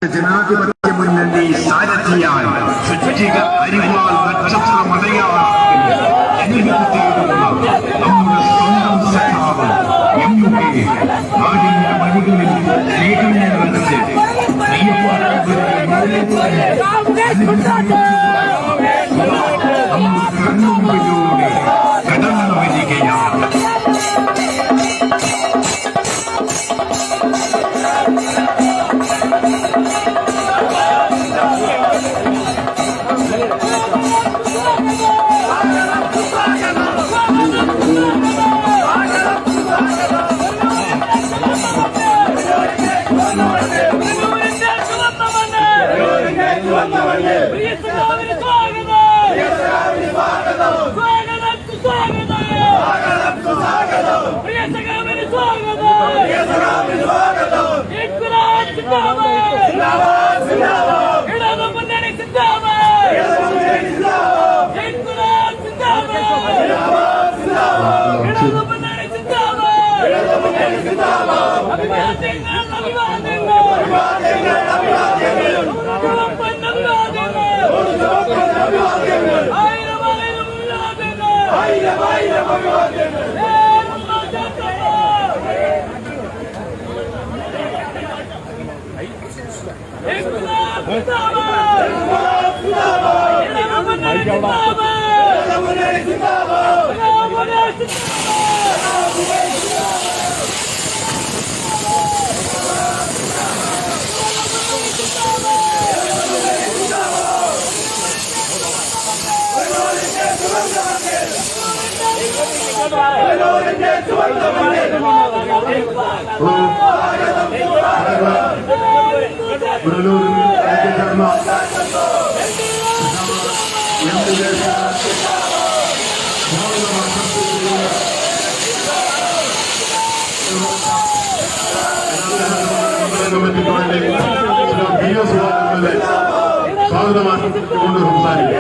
ജനാധിപത്യ മുന്നണി സാരഥിയായി സൃഷ്ടിക അരിവാൾ നക്ഷത്ര മലയാള നമ്മുടെ സ്വന്തം സഖാവ് നാടിന്റെ വഴികളിൽ സ്നേഹം നിറച്ച് കണ്ണുമ്പിലൂടെ കടന്നു വരികയാണ്. സ്വാഗതമാക്കിക്കൊണ്ട് സംസാരിക്കും.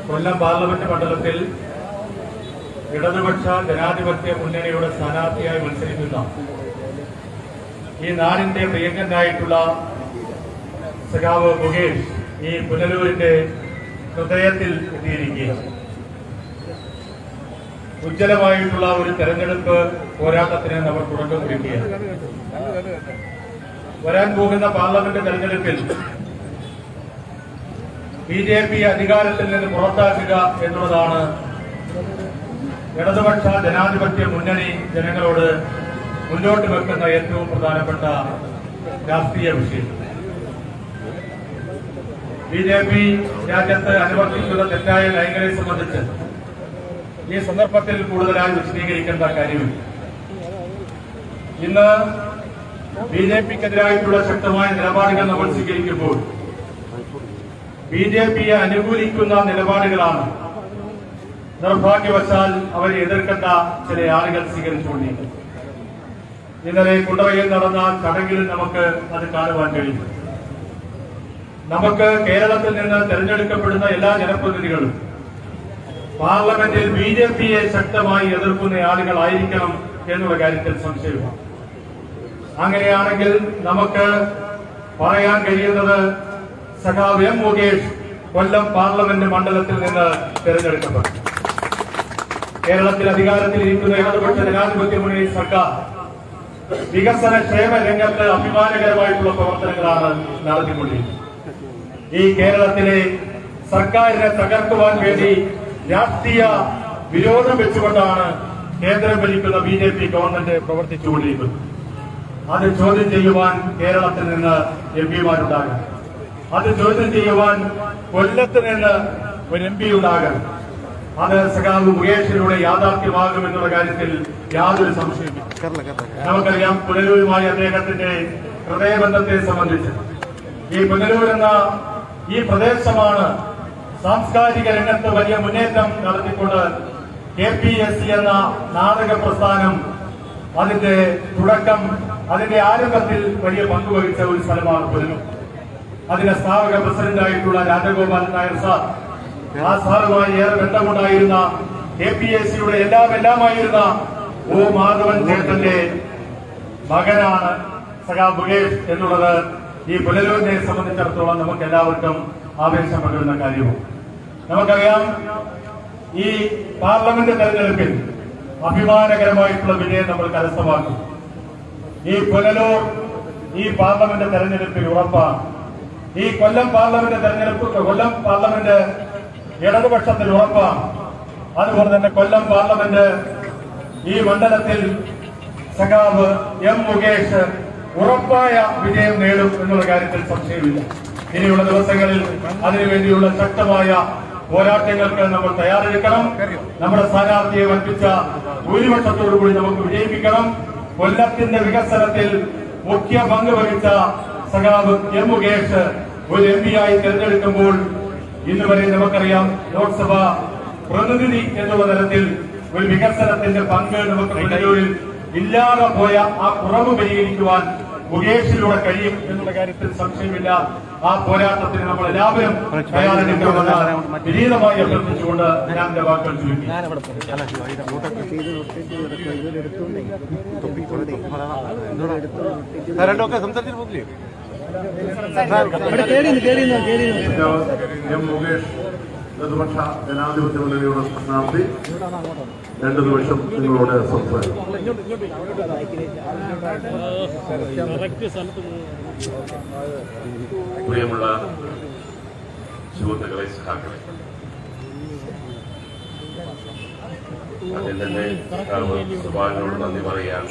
കൊല്ലം പാർലമെന്റ് മണ്ഡലത്തിൽ ഇടതുപക്ഷ ജനാധിപത്യ മുന്നണിയുടെ സ്ഥാനാർത്ഥിയായി മത്സരിക്കുന്ന ഈ നാടിന്റെ പ്രിയങ്കനായിട്ടുള്ള സഖാവ് മുകേഷ് ഈ പുനലൂരിന്റെ ഹൃദയത്തിൽ എത്തിയിരിക്കുകയാണ്. ഉജ്ജ്വലമായിട്ടുള്ള ഒരു തെരഞ്ഞെടുപ്പ് പോരാട്ടത്തിന് നമ്മൾ തുടക്കം കുറിക്കുകയാണ്. വരാൻ പോകുന്ന പാർലമെന്റ് തെരഞ്ഞെടുപ്പിൽ BJP അധികാരത്തിൽ നിന്ന് പുറത്താക്കുക എന്നുള്ളതാണ് ഇടതുപക്ഷ ജനാധിപത്യ മുന്നണി ജനങ്ങളോട് മുന്നോട്ട് വെക്കുന്ന ഏറ്റവും പ്രധാനപ്പെട്ട രാഷ്ട്രീയ വിഷയം. BJP രാജ്യത്ത് അനുവർത്തിക്കുന്ന തെറ്റായ നയങ്ങളെ സംബന്ധിച്ച് ഈ സന്ദർഭത്തിൽ കൂടുതലായി വിശദീകരിക്കേണ്ട കാര്യമില്ല. ഇന്ന് BJPക്കെതിരായിട്ടുള്ള ശക്തമായ നിലപാടുകൾ നമ്മൾ സ്വീകരിക്കുമ്പോൾ BJPയെ അനുകൂലിക്കുന്ന നിലപാടുകളാണ് നിർഭാഗ്യവശാൽ അവരെ എതിർക്കേണ്ട ചില ആളുകൾ സ്വീകരിച്ചുകൊണ്ടിരിക്കുന്നത്. ഇന്നലെ കുണ്ടറയിൽ നടന്ന ചടങ്ങിൽ നമുക്ക് അത് കാണുവാൻ കഴിയും. നമുക്ക് കേരളത്തിൽ നിന്ന് തെരഞ്ഞെടുക്കപ്പെടുന്ന എല്ലാ ജനപ്രതിനിധികളും പാർലമെന്റിൽ BJPയെ ശക്തമായി എതിർക്കുന്ന ആളുകളായിരിക്കണം എന്നുള്ള കാര്യത്തിൽ സംശയമാണ്. അങ്ങനെയാണെങ്കിൽ നമുക്ക് പറയാൻ കഴിയുന്നത് സഖാവ് M. മുകേഷ് കൊല്ലം പാർലമെന്റ് മണ്ഡലത്തിൽ നിന്ന് തെരഞ്ഞെടുക്കപ്പെട്ടു. കേരളത്തിൽ അധികാരത്തിലിരിക്കുന്ന ഇടതുപക്ഷ ജനാധിപത്യ മുന്നണി സർക്കാർ വികസന ക്ഷേമ രംഗത്ത് അഭിമാനകരമായിട്ടുള്ള പ്രവർത്തനങ്ങളാണ് നടത്തിക്കൊണ്ടിരിക്കുന്നത്. ഈ കേരളത്തിലെ സർക്കാരിനെ തകർക്കുവാൻ വേണ്ടി രാഷ്ട്രീയ വിരോധം വെച്ചുകൊണ്ടാണ് കേന്ദ്രം ഭരിക്കുന്ന BJP ഗവൺമെന്റ് പ്രവർത്തിച്ചുകൊണ്ടിരിക്കുന്നത്. അത് ചോദ്യം ചെയ്യുവാൻ കേരളത്തിൽ നിന്ന് MP മാരുണ്ടാകണം. അത് ചോദ്യം ചെയ്യുവാൻ കൊല്ലത്ത് നിന്ന് ഒരു MP ഉണ്ടാകണം. അത് സഖാവ് മുകേഷിലൂടെ യാഥാർത്ഥ്യമാകുമെന്നുള്ള കാര്യത്തിൽ യാതൊരു സംശയമില്ല. നമുക്കറിയാം പുനലൂരുമായി അദ്ദേഹത്തിന്റെ ഹൃദയബന്ധത്തെ സംബന്ധിച്ച് ഈ പുനലൂർ എന്ന ഈ പ്രദേശമാണ് സാംസ്കാരിക രംഗത്ത് വലിയ മുന്നേറ്റം നടത്തിക്കൊണ്ട് KPSC എന്ന നാടക പ്രസ്ഥാനം അതിന്റെ തുടക്കം അതിന്റെ ആരംഭത്തിൽ വലിയ പങ്കുവഹിച്ച ഒരു സ്ഥലമാണ് പുനലൂർ. അതിന്റെ സ്ഥാപക പ്രസിഡന്റായിട്ടുള്ള രാജഗോപാലൻ നായർ സാർ, ആ സാറുമായി ഏറെ ബന്ധമുണ്ടായിരുന്ന KPAC-യുടെ എല്ലാമായിരുന്ന O. മാധവൻ ചേട്ടന്റെ മകനാണ് സഖാവ് മുകേഷ് എന്നുള്ളത് ഈ പുനലൂരിനെ സംബന്ധിച്ചിടത്തോളം നമുക്ക് എല്ലാവർക്കും ആവേശം പകരുന്ന കാര്യവും. നമുക്കറിയാം, ഈ പാർലമെന്റ് തെരഞ്ഞെടുപ്പിൽ അഭിമാനകരമായിട്ടുള്ള വിജയം നമ്മൾ കരസ്ഥമാക്കും. ഈ പുനലൂർ ഈ പാർലമെന്റ് തെരഞ്ഞെടുപ്പിൽ ഉറപ്പാണ്. ഈ കൊല്ലം പാർലമെന്റ് ഇടതുപക്ഷത്തിൽ ഉറപ്പാണ്. അതുപോലെ തന്നെ കൊല്ലം പാർലമെന്റ് ഈ മണ്ഡലത്തിൽ സഖാവ് M. മുകേഷ് ഉറപ്പായ വിജയം നേടും എന്നുള്ള കാര്യത്തിൽ സംശയമില്ല. ഇനിയുള്ള ദിവസങ്ങളിൽ അതിനുവേണ്ടിയുള്ള ശക്തമായ പോരാട്ടങ്ങൾക്ക് നമ്മൾ തയ്യാറെടുക്കണം. നമ്മുടെ സ്ഥാനാർത്ഥിയെ വൻപിച്ച ഭൂരിപക്ഷത്തോടുകൂടി നമുക്ക് വിജയിപ്പിക്കണം. കൊല്ലത്തിന്റെ വികസനത്തിൽ മുഖ്യ പങ്ക് വഹിച്ച സഖാവ് M. മുകേഷ് ഒരു MP ആയി തിരഞ്ഞെടുക്കുമ്പോൾ ഇന്നുവരെ നമുക്കറിയാം, ലോക്സഭാ പ്രതിനിധി എന്നുള്ള തരത്തിൽ ഒരു വികസനത്തിന്റെ പങ്ക് നമുക്ക് പുനലൂരിൽ ഇല്ലാതെ പോയ ആ കുറവ് പരിഹരിക്കുവാൻ മുകേഷിലൂടെ കഴിയും എന്നുള്ള കാര്യത്തിൽ സംശയമില്ല. ആ പോരാട്ടത്തിന് നമ്മൾ എല്ലാവരും തയ്യാറെടുക്കണമെന്ന് വിനീതമായി അഭ്യർത്ഥിച്ചുകൊണ്ട് ഞാൻ എന്റെ വാക്കുകൾ ചുരുക്കി. M. മുകേഷ് ഇടതുപക്ഷ ജനാധിപത്യ മുന്നണിയുടെ സ്ഥാനാർത്ഥി 2 നിമിഷം നിങ്ങളോട് സംസാരിക്കും. പ്രിയമുള്ള സുഹൃത്തുക്കളെ, സഹാക്കളെ, ആദ്യം തന്നെ സുഭാഷിനോട് നന്ദി പറയാൻ.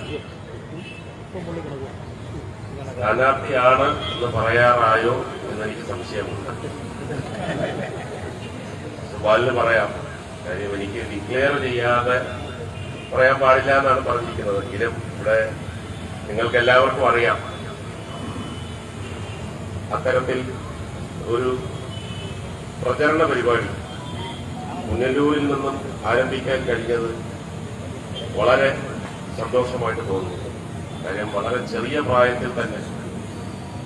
സ്ഥാനാർത്ഥിയാണ് എന്ന് പറയാറായോ എന്നെനിക്ക് സംശയമുണ്ട്. സുഭാഷിന് പറയാം, കാര്യം എനിക്ക് ഡിക്ലെയർ ചെയ്യാതെ പറയാൻ പാടില്ല എന്നാണ് പറഞ്ഞിരിക്കുന്നത്. എങ്കിലും ഇവിടെ നിങ്ങൾക്ക് എല്ലാവർക്കും അറിയാം, അത്തരത്തിൽ ഒരു പ്രചരണ പരിപാടി പുനലൂരിൽ നിന്നും ആരംഭിക്കാൻ കഴിഞ്ഞത് വളരെ സന്തോഷമായിട്ട് തോന്നുന്നു. കാര്യം വളരെ ചെറിയ പ്രായത്തിൽ തന്നെ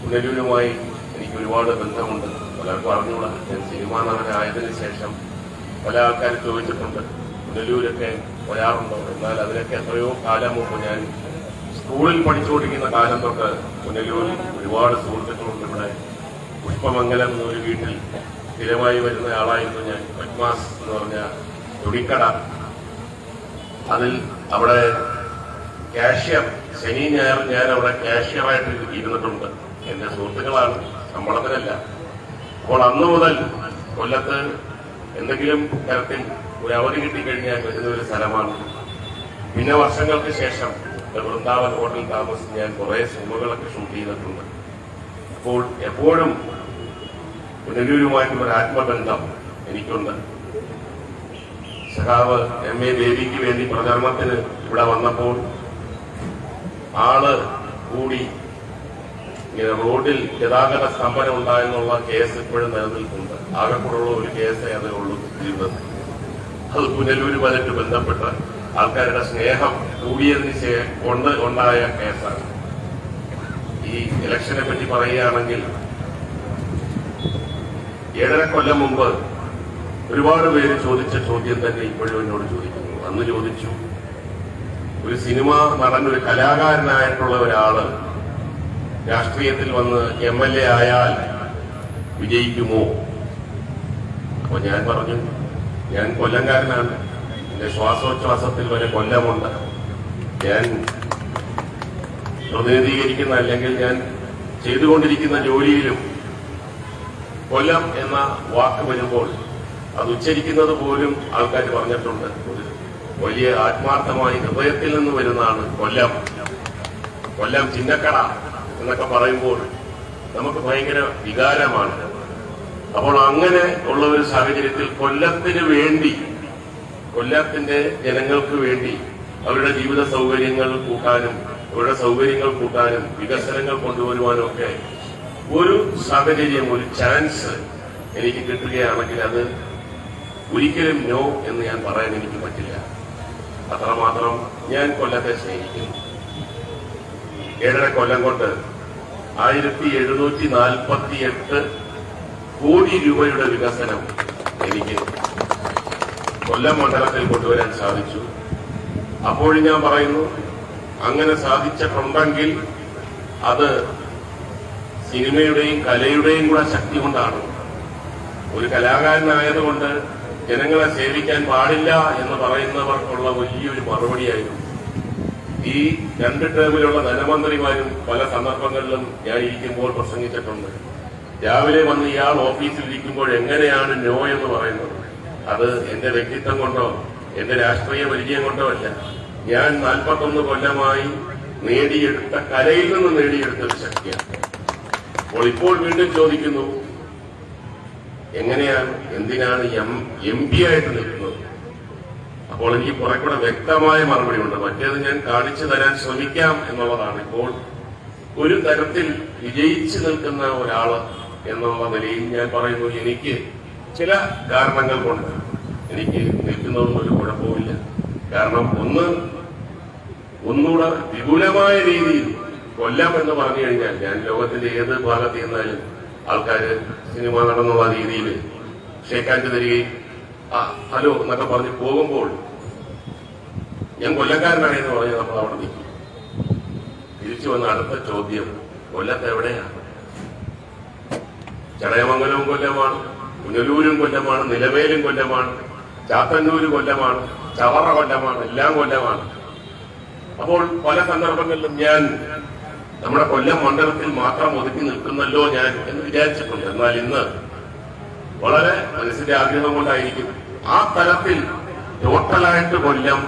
പുനലൂരുമായി എനിക്ക് ഒരുപാട് ബന്ധമുണ്ട്. പലർക്കും അറിഞ്ഞുകൂടാ. ഞാൻ സിനിമാ നടനായതിനു ശേഷം പല ആൾക്കാർ ചോദിച്ചിട്ടുണ്ട്, പുനലൂരൊക്കെ വരാറുണ്ടോ? എന്നാൽ അതിനൊക്കെ എത്രയോ കാലം മുമ്പ് ഞാൻ സ്കൂളിൽ പഠിച്ചുകൊണ്ടിരിക്കുന്ന കാലം തൊട്ട് പുനലൂരിൽ ഒരുപാട് സുഹൃത്തുക്കളുണ്ട്. ഇവിടെ പുഷ്പമംഗലം എന്നൊരു വീട്ടിൽ സ്ഥിരമായി വരുന്ന ആളായിരുന്നു ഞാൻ. പത്മാസ് എന്ന് പറഞ്ഞ തുണിക്കട, അതിൽ അവിടെ കാഷ്യർ, ശനി ഞായർ ഞാൻ അവിടെ കാഷ്യറായിട്ട് ഇരുന്നിട്ടുണ്ട്. എന്റെ സുഹൃത്തുക്കളാണ്, ശമ്പളത്തിനല്ല. അപ്പോൾ അന്നു മുതൽ കൊല്ലത്ത് എന്തെങ്കിലും തരത്തിൽ ഒരു അവധി കിട്ടിക്കഴിഞ്ഞാൽ വരുന്ന ഒരു സ്ഥലമാണ്. പിന്നെ വർഷങ്ങൾക്ക് ശേഷം വൃന്ദാവൻ ഹോട്ടൽ താമസിച്ച് ഞാൻ കുറെ സിനിമകളൊക്കെ ഷൂട്ട് ചെയ്തിട്ടുണ്ട്. അപ്പോൾ എപ്പോഴും പുനലൂരുമായിട്ടുള്ള ഒരു ആത്മബന്ധം എനിക്കുണ്ട്. സഖാവ് MA ബേബിക്ക് വേണ്ടി പ്രചരണത്തിന് ഇവിടെ വന്നപ്പോൾ ആള് കൂടി ഇങ്ങനെ റോഡിൽ ഗതാഗത സ്തംഭനം ഉണ്ടായെന്നുള്ള കേസ് ഇപ്പോഴും നിലനിൽക്കുന്നുണ്ട്. ആകെക്കൂടുള്ള ഒരു കേസേ അതേ ഉള്ളൂ ജീവിതത്തിൽ. അത് പുനലൂരുമായിട്ട് ബന്ധപ്പെട്ട ആൾക്കാരുടെ സ്നേഹം കൂടിയതിന് ഉണ്ടായ കേസാണ്. ഈ ഇലക്ഷനെ പറ്റി പറയുകയാണെങ്കിൽ 7.5 കൊല്ലം മുമ്പ് ഒരുപാട് പേര് ചോദിച്ച ചോദ്യം തന്നെ ഇപ്പോഴും എന്നോട് ചോദിക്കുന്നു. അന്ന് ചോദിച്ചു, ഒരു സിനിമാ നടൻ, ഒരു കലാകാരനായിട്ടുള്ള ഒരാള് രാഷ്ട്രീയത്തിൽ വന്ന് MLA ആയാൽ വിജയിക്കുമോ? അപ്പൊ ഞാൻ പറഞ്ഞു, ഞാൻ കൊല്ലംകാരനാണ്. എന്റെ ശ്വാസോച്ഛ്വാസത്തിൽ വരെ കൊല്ലമുണ്ട്. ഞാൻ പ്രതിനിധീകരിക്കുന്ന അല്ലെങ്കിൽ ഞാൻ ചെയ്തുകൊണ്ടിരിക്കുന്ന ജോലിയിലും കൊല്ലം എന്ന വാക്ക് വരുമ്പോൾ അത് ഉച്ചരിക്കുന്നത് പോലും ആൾക്കാർ പറഞ്ഞിട്ടുണ്ട്. വലിയ ആത്മാർത്ഥമായി ഹൃദയത്തിൽ നിന്ന് വരുന്നതാണ് കൊല്ലം. കൊല്ലം ചിന്നക്കട എന്നൊക്കെ പറയുമ്പോൾ നമുക്ക് ഭയങ്കര വികാരമാണ്. അപ്പോൾ അങ്ങനെ ഉള്ള ഒരു സാഹചര്യത്തിൽ കൊല്ലത്തിന് വേണ്ടി, കൊല്ലത്തിന്റെ ജനങ്ങൾക്ക് വേണ്ടി അവരുടെ ജീവിത സൗകര്യങ്ങൾ കൂട്ടാനും അവരുടെ സൗകര്യങ്ങൾ കൂട്ടാനും വികസനങ്ങൾ കൊണ്ടുവരുവാനും ഒക്കെ ഒരു സാഹചര്യം, ഒരു ചാൻസ് എനിക്ക് കിട്ടുകയാണെങ്കിൽ അത് ഒരിക്കലും നോ എന്ന് ഞാൻ പറയാൻ എനിക്ക് പറ്റില്ല. അത്രമാത്രം ഞാൻ കൊല്ലത്തെ സ്നേഹിക്കുന്നു. 7.5 കൊല്ലം കൊണ്ട് 1748 കോടി രൂപയുടെ വികസനം എനിക്ക് കൊല്ലം മണ്ഡലത്തിൽ കൊണ്ടുവരാൻ സാധിച്ചു. അപ്പോഴും ഞാൻ പറയുന്നു, അങ്ങനെ സാധിച്ചിട്ടുണ്ടെങ്കിൽ അത് സിനിമയുടെയും കലയുടെയും കൂടെ ശക്തി കൊണ്ടാണ്. ഒരു കലാകാരനായതുകൊണ്ട് ജനങ്ങളെ സേവിക്കാൻ പാടില്ല എന്ന് പറയുന്നവർക്കുള്ള വലിയൊരു മറുപടിയായിരുന്നു. ഈ 2 ടേമിലുള്ള ധനമന്ത്രിമാരും പല സന്ദർഭങ്ങളിലും ഞാൻ ഇരിക്കുമ്പോൾ പ്രസംഗിച്ചിട്ടുണ്ട്. രാവിലെ വന്ന് ഇയാൾ ഓഫീസിൽ ഇരിക്കുമ്പോൾ എങ്ങനെയാണ് നോ എന്ന് പറയുന്നത്? അത് എന്റെ വ്യക്തിത്വം കൊണ്ടോ എന്റെ രാഷ്ട്രീയ പരിചയം കൊണ്ടോ അല്ല. ഞാൻ 41 കൊല്ലമായി നേടിയെടുത്ത കലയിൽ നിന്ന് നേടിയെടുത്ത ഒരു ശക്തിയാണ്. ഇപ്പോൾ വീണ്ടും ചോദിക്കുന്നു, എങ്ങനെയാണ്, എന്തിനാണ് MP ആയിട്ട് നിൽക്കുന്നത്? അപ്പോൾ എനിക്ക് കുറെ കൂടെ വ്യക്തമായ മറുപടി ഉണ്ട്. മറ്റേത് ഞാൻ കാണിച്ചു തരാൻ ശ്രമിക്കാം എന്നുള്ളതാണ്. ഇപ്പോൾ ഒരു തരത്തിൽ വിജയിച്ചു നിൽക്കുന്ന ഒരാള് എന്നുള്ള നിലയിൽ ഞാൻ പറയുന്നു, എനിക്ക് ചില കാരണങ്ങൾ കൊണ്ട് എനിക്ക് നിൽക്കുന്നതൊന്നും ഒരു കുഴപ്പമില്ല. കാരണം ഒന്നുകൂടെ വിപുലമായ രീതിയിൽ കൊല്ലം എന്ന് പറഞ്ഞു കഴിഞ്ഞാൽ, ഞാൻ ലോകത്തിന്റെ ഏത് ഭാഗത്ത് ചെന്നാലും ആൾക്കാര് സിനിമ നടന്നുള്ള രീതിയിൽ ഷേക്കാൻഡ് തരികയും ഹലോ എന്നൊക്കെ പറഞ്ഞ് പോകുമ്പോൾ ഞാൻ കൊല്ലക്കാരനാണെന്ന് പറഞ്ഞ് നമ്മൾ അവിടെ നിൽക്കും. തിരിച്ചു വന്ന അടുത്ത ചോദ്യം, കൊല്ലത്ത് എവിടെയാണ്? ചടയമംഗലവും കൊല്ലമാണ്, പുനലൂരും കൊല്ലമാണ്, നിലമേലും കൊല്ലമാണ്, ചാത്തന്നൂര് കൊല്ലമാണ്, ചവറ കൊല്ലമാണ്, എല്ലാം കൊല്ലമാണ്. അപ്പോൾ പല സന്ദർഭങ്ങളിലും ഞാൻ നമ്മുടെ കൊല്ലം മണ്ഡലത്തിൽ മാത്രം ഒതുക്കി നിൽക്കുന്നല്ലോ ഞാൻ എന്ന് വിചാരിച്ചിട്ടുണ്ട്. എന്നാൽ ഇന്ന് വളരെ മനസ്സിന്റെ ആഗ്രഹം കൊണ്ടായിരിക്കും ആ തലത്തിൽ ടോട്ടലായിട്ട് കൊല്ലം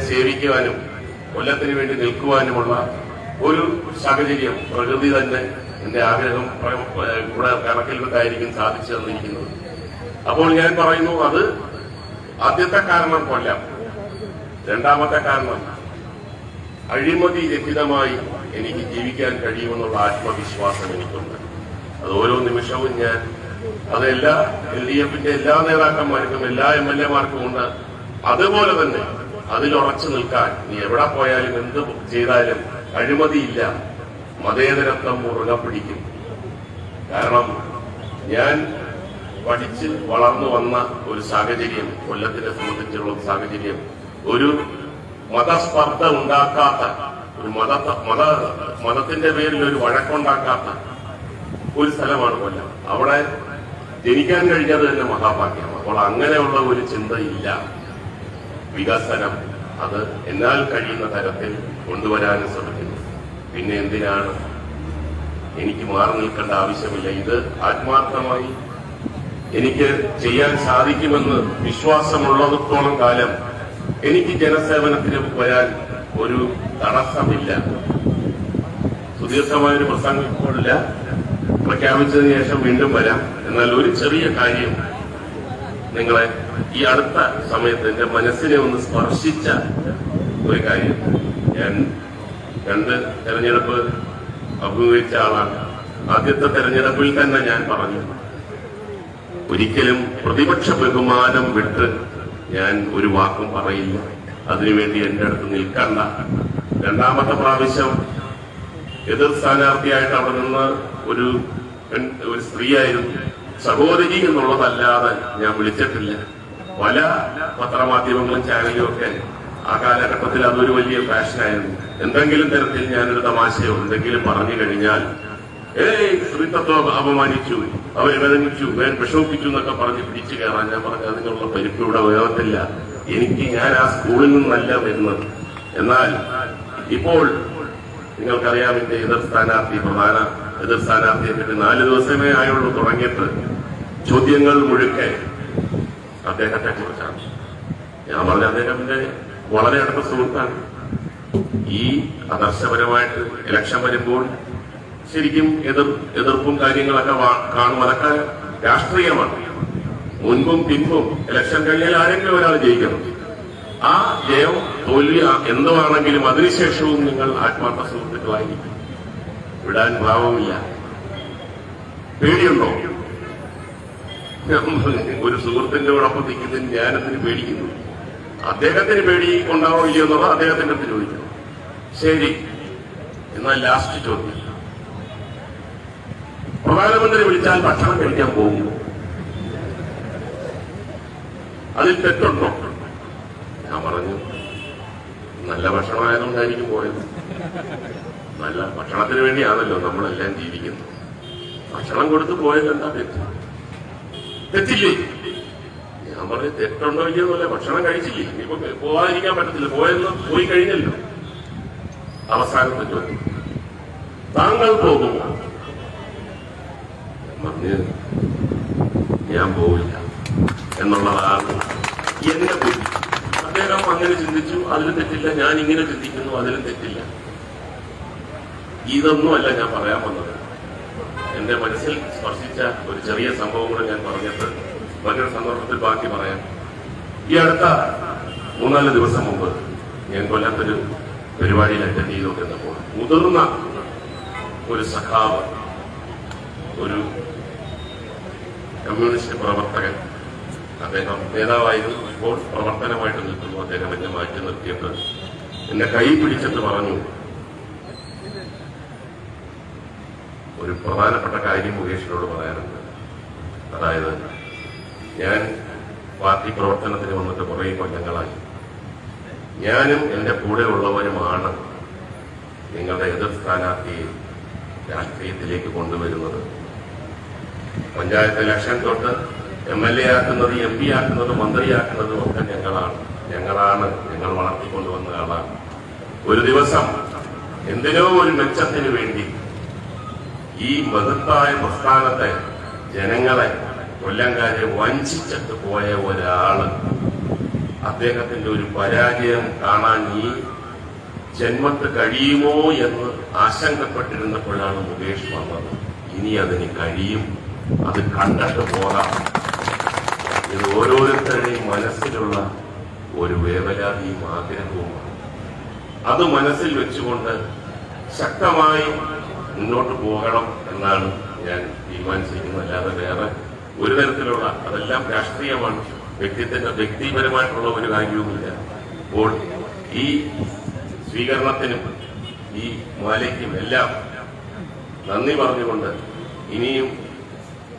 സേവിക്കുവാനും കൊല്ലത്തിന് വേണ്ടി നിൽക്കുവാനുമുള്ള ഒരു സാഹചര്യം പ്രകൃതി തന്നെ എന്റെ ആഗ്രഹം കൂടെ കണക്കിൽപ്പെട്ടായിരിക്കും സാധിച്ചു തന്നിരിക്കുന്നത്. അപ്പോൾ ഞാൻ പറയുന്നു, അത് ആദ്യത്തെ കാരണം കൊല്ലം. രണ്ടാമത്തെ കാരണം, അഴിമതി രഹിതമായി എനിക്ക് ജീവിക്കാൻ കഴിയുമെന്നുള്ള ആത്മവിശ്വാസം എനിക്കുണ്ട്. അത് ഓരോ നിമിഷവും ഞാൻ അതെല്ലാ LDFന്റെ എല്ലാ നേതാക്കന്മാർക്കും എല്ലാ MLA-മാർക്കും ഉണ്ട്. അതുപോലെ തന്നെ അതിലുറച്ചു നിൽക്കാൻ നീ എവിടെ പോയാലും എന്ത് ചെയ്താലും അഴിമതിയില്ല, മതേതരത്വം മുറുകെ പിടിക്കും. കാരണം ഞാൻ പഠിച്ച് വളർന്നു വന്ന ഒരു സാഹചര്യം, കൊല്ലത്തിനെ സംബന്ധിച്ചുള്ള സാഹചര്യം, ഒരു മതസ്പർദ്ധ ഉണ്ടാക്കാത്ത, ഒരു മതത്തിന്റെ പേരിൽ ഒരു വഴക്കുണ്ടാക്കാത്ത ഒരു സ്ഥലമാണ് കൊല്ലം. അവിടെ ജനിക്കാൻ കഴിഞ്ഞത് തന്നെ മഹാഭാഗ്യം. അപ്പോൾ അങ്ങനെയുള്ള ഒരു ചിന്തയില്ല. വികസനം അത് എന്നാൽ കഴിയുന്ന തരത്തിൽ കൊണ്ടുവരാനും ശ്രമിക്കുന്നു. പിന്നെ എന്തിനാണ് എനിക്ക് മാറി നിൽക്കേണ്ട ആവശ്യമില്ല. ഇത് ആത്മാർത്ഥമായി എനിക്ക് ചെയ്യാൻ സാധിക്കുമെന്ന് വിശ്വാസമുള്ളിടത്തോളം കാലം എനിക്ക് ജനസേവനത്തിന് വരാൻ ഒരു തടസ്സമില്ല. സുദീർഘമായൊരു പ്രസംഗം ഇപ്പോഴില്ല, പ്രഖ്യാപിച്ചതിന് ശേഷം വീണ്ടും വരാം. എന്നാൽ ഒരു ചെറിയ കാര്യം നിങ്ങളെ ഈ അടുത്ത സമയത്ത് എന്റെ മനസ്സിനെ ഒന്ന് സ്പർശിച്ച ഒരു കാര്യം. ഞാൻ 2 തെരഞ്ഞെടുപ്പ് അഭിമുഖീകരിച്ച ആളാണ്. ആദ്യത്തെ തെരഞ്ഞെടുപ്പിൽ തന്നെ ഞാൻ പറഞ്ഞു, ഒരിക്കലും പ്രതിപക്ഷ ബഹുമാനം വിട്ട് ഞാൻ ഒരു വാക്കും പറയില്ല, അതിനുവേണ്ടി എന്റെ അടുത്ത് നിൽക്കണ്ട. രണ്ടാമത്തെ പ്രാവശ്യം എതിർ സ്ഥാനാർത്ഥിയായിട്ട് അവിടെ നിന്ന് ഒരു സ്ത്രീയായിരുന്നു. സഹോദരി എന്നുള്ളതല്ലാതെ ഞാൻ വിളിച്ചിട്ടില്ല. പല പത്രമാധ്യമങ്ങളും ചാനലും ഒക്കെ ആ കാലഘട്ടത്തിൽ അതൊരു വലിയ ഫാഷനായിരുന്നു. എന്തെങ്കിലും തരത്തിൽ ഞാനൊരു തമാശയോ എന്തെങ്കിലും പറഞ്ഞു കഴിഞ്ഞാൽ സ്ത്രീത്വം അപമാനിച്ചു, അവരെ വേദനിച്ചു, വിഷമിപ്പിച്ചു എന്നൊക്കെ പറഞ്ഞ് പിടിച്ചു കയറാൻ ഞാൻ പറഞ്ഞു, അതിനുള്ള പരിപ്പ് ഇവിടെ വേഗത്തില്ല. ഞാൻ ആ സ്കൂളിൽ നിന്നല്ല വരുന്നത്. എന്നാൽ ഇപ്പോൾ നിങ്ങൾക്കറിയാം, എന്റെ പ്രധാന എതിർ സ്ഥാനാർത്ഥിയെ പറ്റി 4 ദിവസമേ ആയുള്ളൂ തുടങ്ങിയിട്ട്. ചോദ്യങ്ങൾ മുഴുക്കെ അദ്ദേഹത്തെ കുറിച്ചാണ്. ഞാൻ പറഞ്ഞ അദ്ദേഹത്തിന്റെ വളരെ അടുത്ത സുഹൃത്താണ്. ഈ ആദർശപരമായിട്ട് ഇലക്ഷൻ വരുമ്പോൾ ശരിക്കും എതിർപ്പും കാര്യങ്ങളൊക്കെ കാണും. അതൊക്കെ രാഷ്ട്രീയമാണ്. മുൻപും പിൻപും ഇലക്ഷൻ കഴിഞ്ഞാൽ ആരെങ്കിലും ഒരാൾ ജയിക്കണം. ആ ജയം തോൽവി എന്തുവാണെങ്കിലും അതിനുശേഷവും നിങ്ങൾ ആത്മാർത്ഥ സുഹൃത്തുക്കളായിരിക്കും. വിടാൻ ഭാവമില്ല. പേടിയുണ്ടോ? ഒരു സുഹൃത്തിന്റെ ഓടൊപ്പം നിൽക്കുന്നതിന് ഞാനെന്തിന് പേടിക്കുന്നു? അദ്ദേഹത്തിന് പേടി ഉണ്ടാവോ ഇല്ലയോ എന്നുള്ളത് അദ്ദേഹത്തിന്റെ അടുത്ത് ചോദിക്കണം. ശരി, എന്നാൽ ലാസ്റ്റ് ചോദ്യം, പ്രധാനമന്ത്രി വിളിച്ചാൽ ഭക്ഷണം കഴിക്കാൻ പോകുമോ? അതിൽ തെറ്റുണ്ടോ? ഞാൻ പറഞ്ഞു, നല്ല ഭക്ഷണമായതുകൊണ്ടായിരിക്കും പോയത്. നല്ല ഭക്ഷണത്തിന് വേണ്ടിയാണല്ലോ നമ്മളെല്ലാം ജീവിക്കുന്നത്. ഭക്ഷണം കൊടുത്ത് പോയതെന്താ തെറ്റ്? തെറ്റില്ലേ? ഞാൻ പറഞ്ഞു, തെറ്റുണ്ടോ ഇല്ലെന്നല്ല, ഭക്ഷണം കഴിച്ചില്ലേ, ഇനിയിപ്പോ പോകാതിരിക്കാൻ പറ്റത്തില്ല, പോയെന്ന് പോയി കഴിഞ്ഞല്ലോ. അവസാനത്തെ ചോദ്യം, താങ്കൾ പോകുമോ? പറഞ്ഞ് ഞാൻ പോവില്ല എന്നുള്ളതാണ് എന്റെ ബുദ്ധി. അദ്ദേഹം അങ്ങനെ ചിന്തിച്ചു, അതിലും തെറ്റില്ല. ഞാൻ ഇങ്ങനെ ചിന്തിക്കുന്നു, അതിലും തെറ്റില്ല. ഇതൊന്നുമല്ല ഞാൻ പറയാൻ വന്നത്. എന്റെ മനസ്സിൽ സ്പർശിച്ച ഒരു ചെറിയ സംഭവം കൂടെ ഞാൻ പറഞ്ഞിട്ട് മറ്റൊരു സന്ദർഭത്തിൽ ബാക്കി പറയാം. ഈ അടുത്ത 3-4 ദിവസം മുമ്പ് ഞാൻ കൊല്ലത്തൊരു പരിപാടിയിൽ അറ്റൻഡ് ചെയ്തുകൊണ്ടിരുന്നപ്പോൾ മുതിർന്ന ഒരു സഖാവ്, ഒരു കമ്മ്യൂണിസ്റ്റ് പ്രവർത്തകൻ, അദ്ദേഹം നേതാവായിരുന്നു, ഇപ്പോൾ പ്രവർത്തനമായിട്ട് നിൽക്കുന്നു. അദ്ദേഹം എന്നെ മാറ്റി നിർത്തിയിട്ട് എന്നെ കൈ പിടിച്ചിട്ട് പറഞ്ഞു, ഒരു പ്രധാനപ്പെട്ട കാര്യം മുകേഷിനോട് പറയാനുണ്ട്. അതായത്, ഞാൻ പാർട്ടി പ്രവർത്തനത്തിന് വന്നിട്ട് കുറേ കൊല്ലങ്ങളായി. ഞാനും എന്റെ കൂടെ ഉള്ളവരുമാണ് നിങ്ങളുടെ എതിർ സ്ഥാനാർത്ഥിയെ രാഷ്ട്രീയത്തിലേക്ക് കൊണ്ടുവരുന്നത്. പഞ്ചായത്ത് ഇലക്ഷൻ തൊട്ട് MLA ആക്കുന്നത്, MP ആക്കുന്നത്, മന്ത്രിയാക്കുന്നതും ഒക്കെ ഞങ്ങൾ വളർത്തിക്കൊണ്ടുവന്ന ആളാണ്. ഒരു ദിവസം എന്തിനോ ഒരു മെച്ചത്തിന് വേണ്ടി ഈ മഹത്തായ പ്രസ്ഥാനത്തെ, ജനങ്ങളെ, കൊല്ലംകാരെ വഞ്ചിച്ചിട്ട് പോയ ഒരാള്, അദ്ദേഹത്തിന്റെ ഒരു പരാജയം കാണാൻ ഈ ജന്മത്ത് കഴിയുമോ എന്ന് ആശങ്കപ്പെട്ടിരുന്നപ്പോഴാണ് മുകേഷ് വന്നത്. ഇനി അതിന് കഴിയും, അത് കണ്ടിട്ട് പോകാം. ഇത് ഓരോരുത്തരുടെയും മനസ്സിലുള്ള ഒരു വേവലാതിയും ആഗ്രഹവുമാണ്. അത് മനസ്സിൽ വെച്ചുകൊണ്ട് ശക്തമായി മുന്നോട്ട് പോകണം എന്നാണ് ഞാൻ തീരുമാനിച്ചിരിക്കുന്നത്. അല്ലാതെ വേറെ ഒരു തരത്തിലുള്ള, അതെല്ലാം രാഷ്ട്രീയമാണ്, വ്യക്തിപരമായിട്ടുള്ള ഒരു കാര്യവുമില്ല. അപ്പോൾ ഈ സ്വീകരണത്തിനും ഈ മാലയ്ക്കും എല്ലാം നന്ദി പറഞ്ഞുകൊണ്ട് ഇനിയും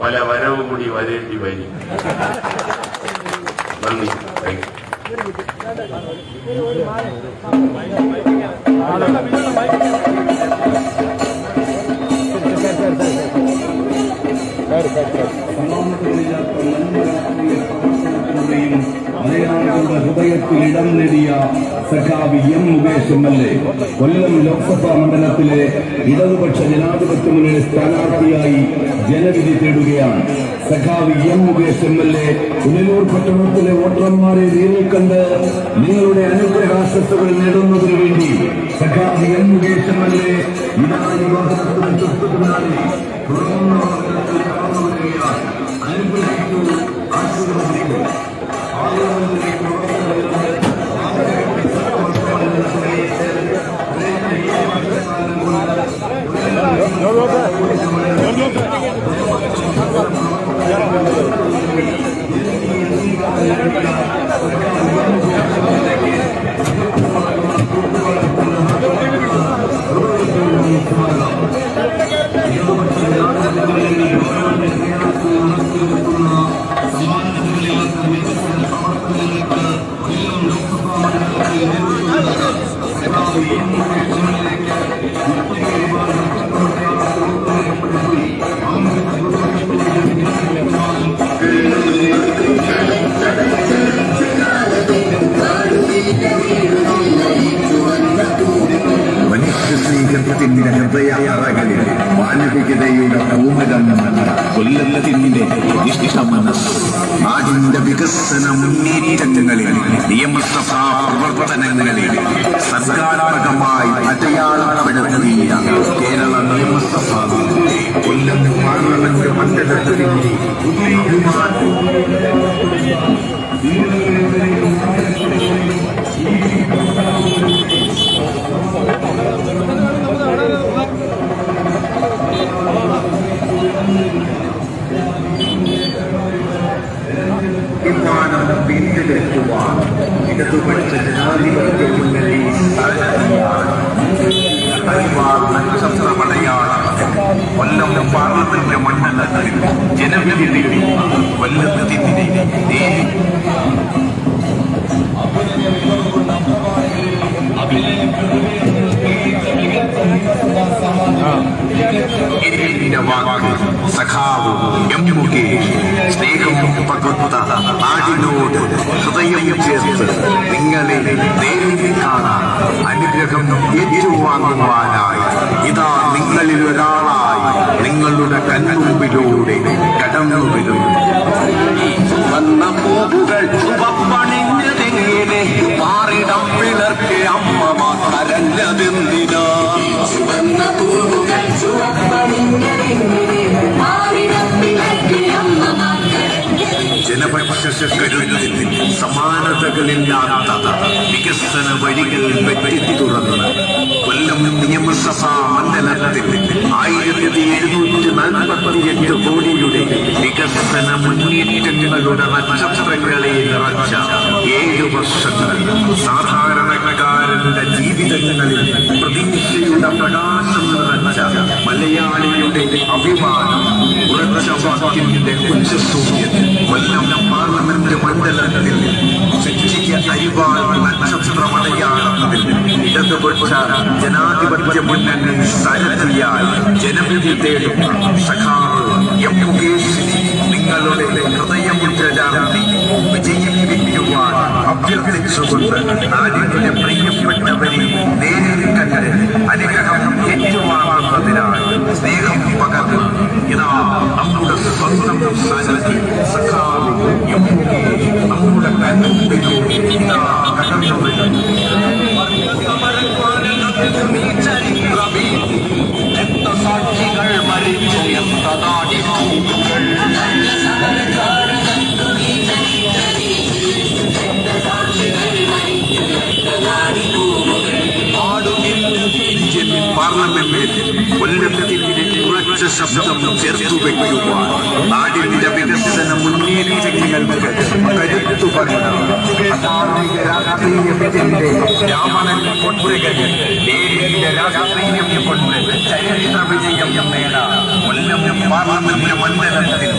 പല വരവും കൂടി വരേണ്ടി വരും. നന്ദി. താങ്ക് മലയാളികളുടെ ഹൃദയത്തിൽ ഇടം നേടിയ സഖാവ് M. മുകേഷ് MLA കൊല്ലം ലോക്സഭാ മണ്ഡലത്തിലെ ഇടതുപക്ഷ ജനാധിപത്യ മുന്നണി സ്ഥാനാർത്ഥിയായി ജനവിധി തേടുകയാണ്. സഖാവ് M. മുകേഷ് MLA പുനലൂർ പട്ടണത്തിലെ വോട്ടർമാരെ നേരിൽ കണ്ട് നിങ്ങളുടെ അനുഗ്രഹാശസ്സുകൾ നേടുന്നതിനു വേണ്ടി സഖാവ് M. മുകേഷ് MLA ഇതായി വാഹനത്തിന് തൊട്ടുപിന്നാലെ അനുഗ്രഹിച്ചു, ആശീർവദിച്ചു. മനുഷ്യസ്നേഹത്തിന്റെ ഹൃദയാറകളിൽ മാനവികതയുടെ പൂമരം കൊല്ലത്തിന്റെ ഇഷ്ടമനസ് നാടിന്റെ വികസന മുന്നേറ്റങ്ങളിൽ നിയമസഭാ പ്രവർത്തനങ്ങളിൽ സർഗാത്മകമായി അടയാളപ്പെടുത്തിയ കേരള നിയമസഭ കൊല്ലം പാർലമെന്റ് മണ്ഡലത്തിന്റെ വീണ്ടെടുക്കുവാൻ ഇടതുപക്ഷ ജനാധിപത്യ മുന്നണി നക്ഷത്രമടയാളം കൊല്ലം പാർലമെന്റ് മണ്ഡലത്തിൽ ജനവിധി നേടുന്ന കൊല്ലത്തിന്റെ വാക്ക് സഖാവ് എം മുകേഷ് സ്നേഹം പകുത്ത നാടിനോട് ഹൃദയം ചേർത്ത് നിങ്ങളെ നേരിൽ കാണാൻ അനുഗ്രഹം ഏറ്റുവാങ്ങുവാനായി ഇതാ നിങ്ങളിൽ ഒരാളായി നിങ്ങളുടെ കൺമുമ്പിലൂടെ കടന്നു വരുന്നു. വന്ന പൂവുകൾ ചുവപ്പണിഞ്ഞ് തെങ്ങിനെ മാറിടം പിളർക്ക് അമ്മമാർ കരഞ്ഞതെന്തിനാ? ചുവന്ന പൂവുകൾ ചുവപ്പണിഞ്ഞ് തെങ്ങിനെ മാറിടം പിളർക്ക് അമ്മമാർ ജനപക്ഷ കരുതലിൽ സമാനതകളില്ലാത്ത വികസന വഴികൾ വെട്ടി തുറന്ന് കൊല്ലം നിയമസഭാ മണ്ഡലത്തിൽ 1748 കോടിയുടെ വികസന മുന്നേറ്റങ്ങളുടെ നക്ഷത്രങ്ങളെ നിറച്ച 7 വർഷങ്ങൾ സാധാരണക്കാരന്റെ ജീവിതങ്ങളിൽ പ്രതീക്ഷയുടെ പ്രകാശം നിറച്ച മലയാളിയുടെ അഭിമാനം ഉറച്ച വാക്കിന്റെ ഉച്ചസൂര്യൻ കൊല്ലം പാർലമെന്റ് മണ്ഡലത്തിൽ അരിവാൾ നക്ഷത്രമടയാളത്തിൽ ഇടതുപക്ഷ ജനാധിപത്യ മുന്നണി സാരഥിയായി ജനവിധി തേടുന്ന സഖാവ് എം മുകേഷിനെ നിങ്ങളുടെ ഹൃദയമുദ്രചാർത്തി വിജയിപ്പിക്കുവാൻ അഭ്യർത്ഥിച്ചുകൊണ്ട് നാടിന്റെ പ്രിയപ്പെട്ടവരെ നേരിൽ കണ്ട് അനുഗ്രഹം ഏറ്റുവാങ്ങുന്നതിനാൽ സ്നേഹം പകർന്ന് ഇതാ നമ്മുടെ സ്വന്തം സാരഥി സഖാവ് എം മുകേഷ് നമ്മുടെ കൺമുമ്പിലൂടെ ഇതാ കടന്നു വരുന്നു. സാക്ഷികൾ മരിച്ചു എന്നതാടികൾ പാർലമെന്റിൽ കൊല്ലത്തിന്റെ ഉറച്ച ശബ്ദം ചേർത്തു വയ്ക്കുവാൻ നാടിന്റെ വികസന മുന്നേറ്റങ്ങൾക്ക് കരുത്തു പകർന്ന രാഷ്ട്രീയത്തിന്റെ രാമണൻ കൊണ്ടുകൾ നേരിന്റെ രാഷ്ട്രീയം കൊണ്ട് ചരിത്ര വിജയം നേടാൻ കൊല്ലം പാർലമെന്റ് മണ്ഡലത്തിൽ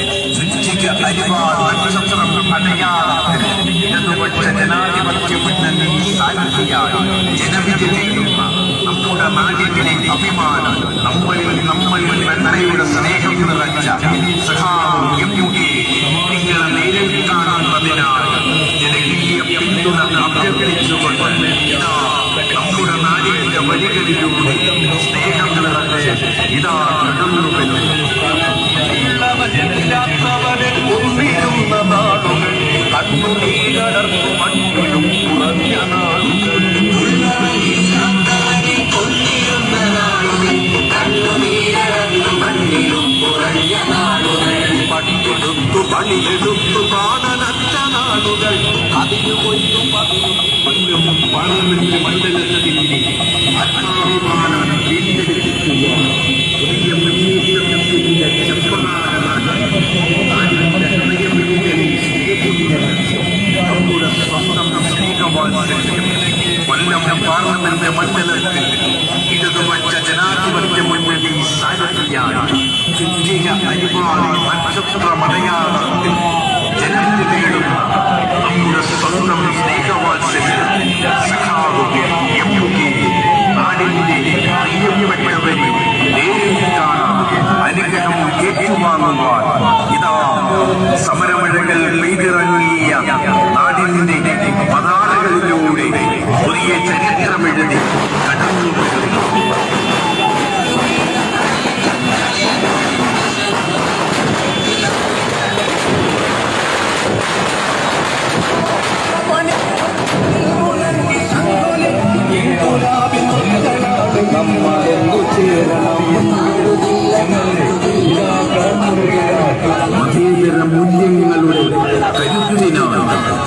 അരിവാൾ നക്ഷത്രം അടയാളത്തിൽ ഇടതുപക്ഷ ജനാധിപത്യ മുന്നണി സാരഥിയായി ജനവിധി നേടുന്ന നമ്മുടെ നാടിന്റെ അഭിമാനം നമ്മളിൽ വെണ്ണയുടെ സ്നേഹം നിറച്ച സഖാവ് എം മുകേഷ് നിങ്ങളെ നേരിൽ കാണുന്നതിനാൽ ജനകീയ പിന്തുണ അഭ്യർത്ഥിച്ചുകൊണ്ട് ഇതാ നമ്മുടെ നാടിന്റെ വഴികളിലൂടെ സ്നേഹം നിറച്ച് ഇതാ കടന്നു വരുന്നു. ഒന്നിരുന്ന നാളുകൾ കണ്ണുനീരടർന്നു മണ്ണിലും കുറഞ്ഞ നാളുകൾ പണിയെടുത്തു കാണനറ്റ നാളുകൾ അതിനു കൊയ്തു കൊല്ലം പാർലമെന്റ് മണ്ഡലത്തിന്റെ അഭിമാനം വീണ്ടെടുക്കുക പുതിയ മുന്നേറ്റത്തിന്റെ ചെപ്പനാടനാണ് നമ്മുടെ സ്വന്തം സ്നേഹവാത്സല്യം കൊല്ലം പാർലമെന്റ് മണ്ഡലത്തിൽ ഇടതുപക്ഷ ജനാധിപത്യ മുന്നണി സാരഥിയായി അരിവാൾ നക്ഷത്രമടയാളത്തിൽ ജനവിധി നേടുന്ന നമ്മുടെ സ്വന്തം സ്നേഹവാത്സല്യം സഖാവ് എം മുകേഷ് നാടിന്റെ പ്രിയപ്പെട്ടവരെ നേരിൽ കാണാൻ അനുഗ്രഹം ഏറ്റുവാങ്ങുവാൻ ഇതാ സമരമഴകൾ പെയ്തിറങ്ങിയ നാടിന്റെ പതാകകളിലൂടെ പുതിയ ചരിത്രമെഴുതി കടന്നു വരുന്നു. മതേതര മൂല്യങ്ങളുടെ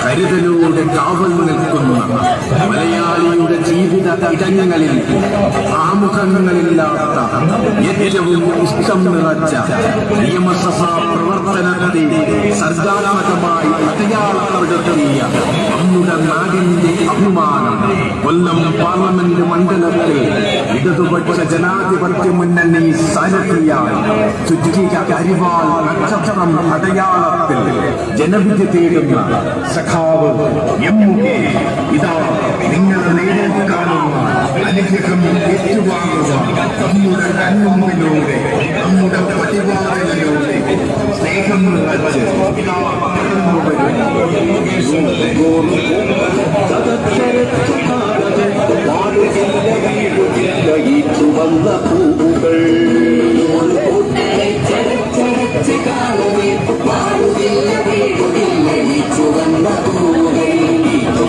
കരുതലിലൂടെ കാവൽ നിൽക്കുന്ന മലയാളിയുടെ ജീവിത ഇടങ്ങളിൽ ആമുഖങ്ങളില്ലാത്ത ഏറ്റവും ഇഷ്ടം നിറച്ച നിയമസഭാ പ്രവർത്തനത്തെ സർഗാത്മകമായി അടയാളപ്പെടുത്തിയ നമ്മുടെ നാടിന്റെ അഭിമാനം കൊല്ലം പാർലമെന്റ് മണ്ഡലത്തിൽ ഇടതുപക്ഷ ജനാധിപത്യ മുന്നണി സാരഥിയായി ചുറ്റിക കരിവാൾ നക്ഷത്രം അടയാളത്തിൽ ജനവിധി തേടുന്ന സഖാവ് എമ്മുകെ ഇതാ നിങ്ങൾ നേരിൽ കാണുന്ന അനുഗ്രഹം ഏറ്റുവാങ്ങുക നമ്മുടെ കൺമുമ്പിലൂടെ നമ്മുടെ പരിപാലനയിലൂടെ സ്നേഹം നിറച്ച് ഇതാ കടന്നു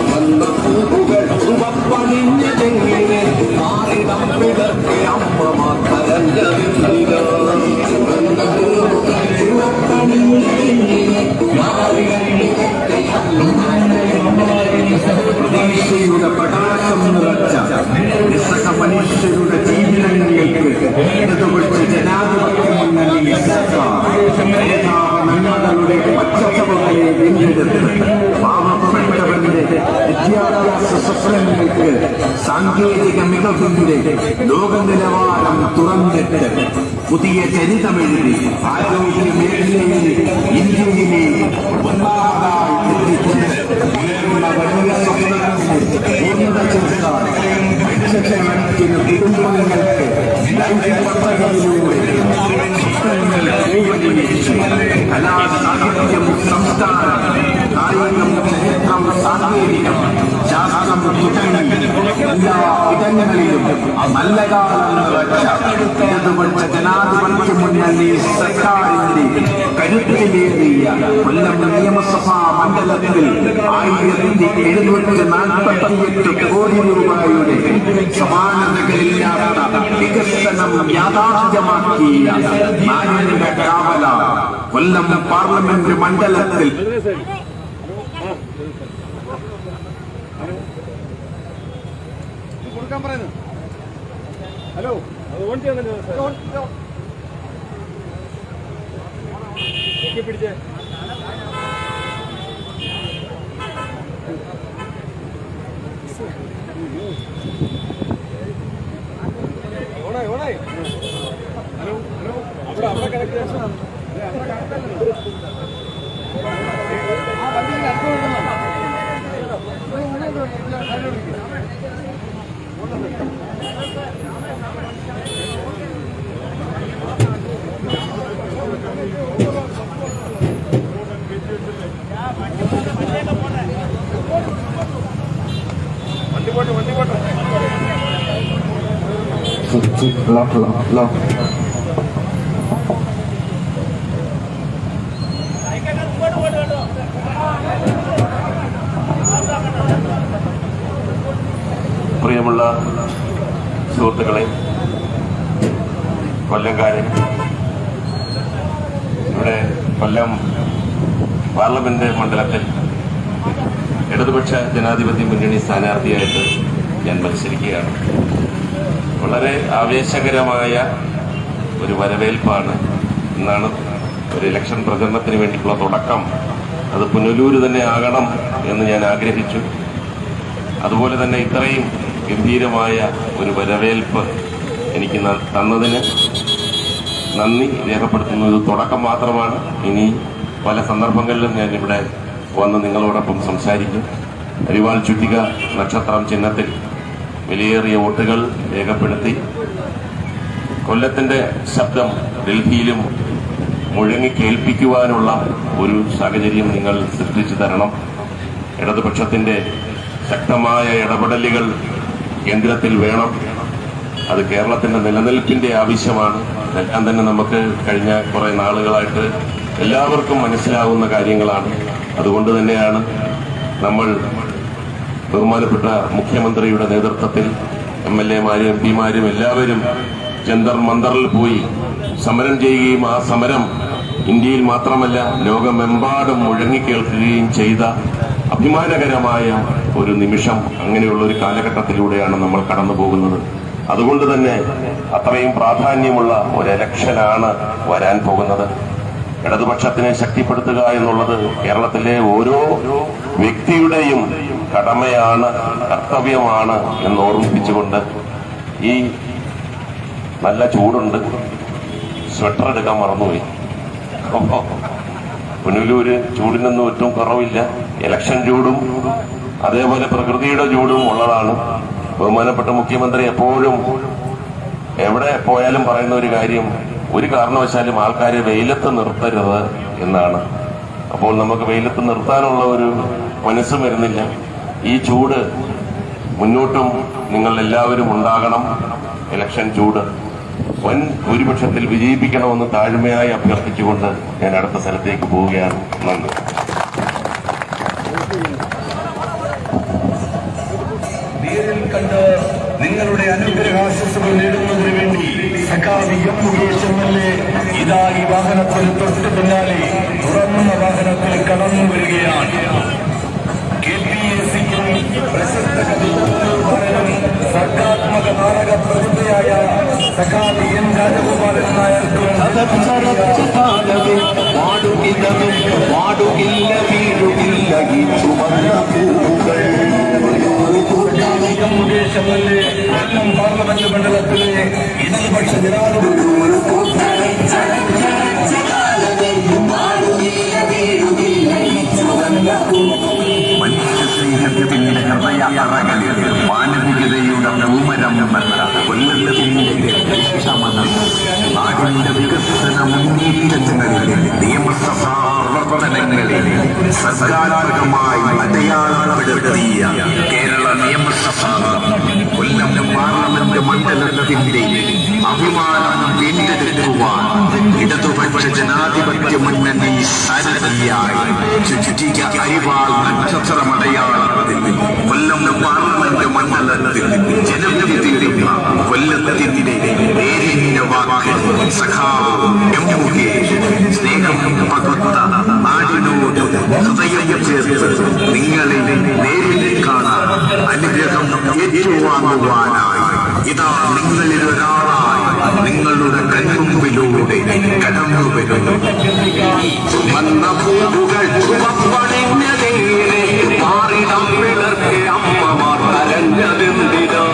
വന്ന പൂവുകൾ ചുവപ്പണിഞ്ഞതെങ്ങനെ മാറിടം പിളർക്കെ അമ്മമാർ പ്രതീക്ഷയുടെ പ്രകാശം നിറച്ച നിസ്സഹ മനുഷ്യരുടെ ജീവിതങ്ങൾക്ക് ഇടതുപക്ഷ ജനാധിപത്യ മുന്നണി നന്മകളുടെ പച്ചച്ചവകളെ വീണ്ടെടുത്ത് പാവപ്പെട്ടവന്റെ വിദ്യാഭ്യാസ സ്വപ്നങ്ങൾക്ക് സാങ്കേതിക മികവിന്റെ ലോക നിലവാരം തുറന്നിട്ട് പുതിയ ചരിതമെഴുതി ആരോഗ്യ മേഖലയിൽ ഇന്ത്യയിലെ ഒന്നാമതായി എത്തിച്ച് വലിയ സ്വപ്നങ്ങൾക്ക് പൂർണ്ണത ചേർക്കാൻ ലക്ഷക്കണക്കിന് കുടുംബങ്ങൾക്ക് പദ്ധതിയിലൂടെ കലാ സാഹിത്യം സംസ്കാരം കായികം ചരിത്രം സാങ്കേതികം ശാസ്ത്രം തുടങ്ങി എല്ലാ ഇടങ്ങളിലും നല്ല കാലം നിറച്ച ഇടതുപക്ഷ ജനാധിപത്യ മുന്നണി സർക്കാരിന്റെ കരുത്തിലേറിയ കൊല്ലം നിയമസഭാ മണ്ഡലത്തിൽ 1748 കോടി രൂപയുടെ സമാനതകളില്ലാത്ത വികസനം യാഥാർത്ഥ്യമാക്കിയ നാടിന്റെ കാവല കൊല്ലം പാർലമെന്റ് മണ്ഡലത്തിൽ ഹലോ പിടിച്ചേ ഓണായി ഓണായി ഹലോ ഹലോ അവിടെ അവിടെ കണക്ട് ആ വണ്ടി വണ്ടി പോട്ടെ പ്രിയമുള്ള സുഹൃത്തുക്കളെ, കൊല്ലംകാരൻ, ഇവിടെ കൊല്ലം പാർലമെന്റ് മണ്ഡലത്തിൽ ഇടതുപക്ഷ ജനാധിപത്യ മുന്നണി സ്ഥാനാർത്ഥിയായിട്ട് ഞാൻ മത്സരിക്കുകയാണ്. വളരെ ആവേശകരമായ ഒരു വരവേൽപ്പാണ് എന്നാണ് ഒരു ഇലക്ഷൻ പ്രചരണത്തിന് വേണ്ടിയിട്ടുള്ള തുടക്കം. അത് പുനലൂര് തന്നെ ആകണം എന്ന് ഞാൻ ആഗ്രഹിച്ചു. അതുപോലെ തന്നെ ഇത്രയും ഗംഭീരമായ ഒരു വരവേൽപ്പ് എനിക്ക് തന്നതിന് നന്ദി രേഖപ്പെടുത്തുന്നത് തുടക്കം മാത്രമാണ്. ഇനി പല സന്ദർഭങ്ങളിലും ഞാൻ ഇവിടെ വന്ന് നിങ്ങളോടൊപ്പം സംസാരിക്കും. അരിവാൾ ചുറ്റിക നക്ഷത്രം ചിഹ്നത്തിൽ വിലയേറിയ വോട്ടുകൾ രേഖപ്പെടുത്തി കൊല്ലത്തിന്റെ ശബ്ദം ഡൽഹിയിലും മുഴങ്ങി കേൾപ്പിക്കുവാനുള്ള ഒരു സാഹചര്യം നിങ്ങൾ സൃഷ്ടിച്ചു തരണം. ഇടതുപക്ഷത്തിന്റെ ശക്തമായ ഇടപെടലുകൾ കേന്ദ്രത്തിൽ വേണം. അത് കേരളത്തിന്റെ നിലനിൽപ്പിന്റെ ആവശ്യമാണ്. ഇതെല്ലാം തന്നെ നമുക്ക് കഴിഞ്ഞ കുറെ നാളുകളായിട്ട് എല്ലാവർക്കും മനസ്സിലാവുന്ന കാര്യങ്ങളാണ്. അതുകൊണ്ട് തന്നെയാണ് നമ്മൾ ബഹുമാനപ്പെട്ട മുഖ്യമന്ത്രിയുടെ നേതൃത്വത്തിൽ MLA-മാരും MP-മാരും എല്ലാവരും ജന്തർ മന്ദറിൽ പോയി സമരം ചെയ്യുകയും ആ സമരം ഇന്ത്യയിൽ മാത്രമല്ല ലോകമെമ്പാടും മുഴങ്ങിക്കേൾക്കുകയും ചെയ്ത അഭിമാനകരമായ ഒരു നിമിഷം, അങ്ങനെയുള്ള ഒരു കാലഘട്ടത്തിലൂടെയാണ് നമ്മൾ കടന്നു പോകുന്നത്. അതുകൊണ്ട് തന്നെ അത്രയും പ്രാധാന്യമുള്ള ഒരു ഇലക്ഷനാണ് വരാൻ പോകുന്നത്. ഇടതുപക്ഷത്തിനെ ശക്തിപ്പെടുത്തുക എന്നുള്ളത് കേരളത്തിലെ ഓരോ വ്യക്തിയുടെയും കടമയാണ്, കർത്തവ്യമാണ് എന്ന് ഓർമ്മിപ്പിച്ചുകൊണ്ട്, ഈ നല്ല ചൂടുണ്ട്, സ്വെറ്റർ എടുക്കാൻ മറന്നുപോയി. പുനലൂര് ചൂടിനൊന്നും ഒട്ടും കുറവില്ല. ഇലക്ഷൻ ചൂടും അതേപോലെ പ്രകൃതിയുടെ ചൂടും ഉള്ളതാണ്. ബഹുമാനപ്പെട്ട മുഖ്യമന്ത്രി എപ്പോഴും എവിടെ പോയാലും പറയുന്ന ഒരു കാര്യം, ഒരു കാരണവശാലും ആൾക്കാരെ വെയിലത്ത് നിർത്തരുത് എന്നാണ്. അപ്പോൾ നമുക്ക് വെയിലത്ത് നിർത്താനുള്ള ഒരു മനസ്സും വരുന്നില്ല. ഈ ചൂട് മുന്നോട്ടും നിങ്ങൾ എല്ലാവരും ഉണ്ടാകണം. ഇലക്ഷൻ ചൂട് വൻ ഭൂരിപക്ഷത്തിൽ വിജയിപ്പിക്കണമെന്ന് താഴ്മയായി അഭ്യർത്ഥിച്ചുകൊണ്ട് ഞാൻ അടുത്ത സ്ഥലത്തേക്ക് പോവുകയാണ്. നന്ദി. നേരിൽ കണ്ട് നിങ്ങളുടെ അനുഗ്രഹാശസ്സുകൾ നേടുന്നതിന് വേണ്ടി സഖാവ് എം മുകേഷ് എംഎൽഎ ഇതാ ഈ വാഹനത്തിന് തൊട്ട് പിന്നാലെ തുറന്ന വാഹനത്തിൽ കടന്നു വരികയാണ്. KPAC-യും പ്രശസ്ത കവിതാരനും സർഗാത്മക നാടക പ്രതിഭയായ സഖാവ് എൻ രാജഗോപാലൻ നായർക്കും മുകേഷ് എംഎൽഎ കൊല്ലം പാർലമെന്റ് മണ്ഡലത്തിലെ ഇടതുപക്ഷ മനുഷ്യസ്നേഹത്തിന്റെ ഹൃദയാറകളിൽ മാനവികതയുടെ പൂമരമെന്ന കൊല്ലത്തിന്റെ നാടിന്റെ വികസന മുന്നേറ്റങ്ങളിൽ നിയമസഭാ പ്രവർത്തനങ്ങളിൽ സർഗാത്മകമായി അടയാളപ്പെടുത്തിയ കേരള നിയമസഭ കൊല്ലം പാർലമെന്റ് മണ്ഡലത്തിന്റെ അഭിമാനം വീണ്ടെടുക്കുവാൻ ഇടതുപക്ഷ ജനാധിപത്യ മുന്നണി സാരഥിയായി അരിവാൾ നക്ഷത്രമടയാളത്തിൽ കൊല്ലം പാർലമെന്റ് മണ്ഡലത്തിൽ ജനവിധി തേടുന്ന കൊല്ലത്തിന്റെ നേരിന്റെ വാക്ക് സഖാവ് എം മുകേഷ് സ്നേഹം പകർത്ത നാടിനോട് ഹൃദയം ചേർത്ത് നിങ്ങളെ നേരിൽ കാണാൻ അനുഗ്രഹം ഏറ്റുവാങ്ങുവാനായി ഇതാ നിങ്ങളിൽ ഒരാളായി നിങ്ങളുടെ കൺമുമ്പിലൂടെ കടന്നു വരുന്നു. ചുമന്ന പൂവുകൾ ചുവപ്പണിഞ്ഞ നേരെ മാറിടം പിളർക്കെ അമ്മമാർ കരഞ്ഞതെന്തിനാ?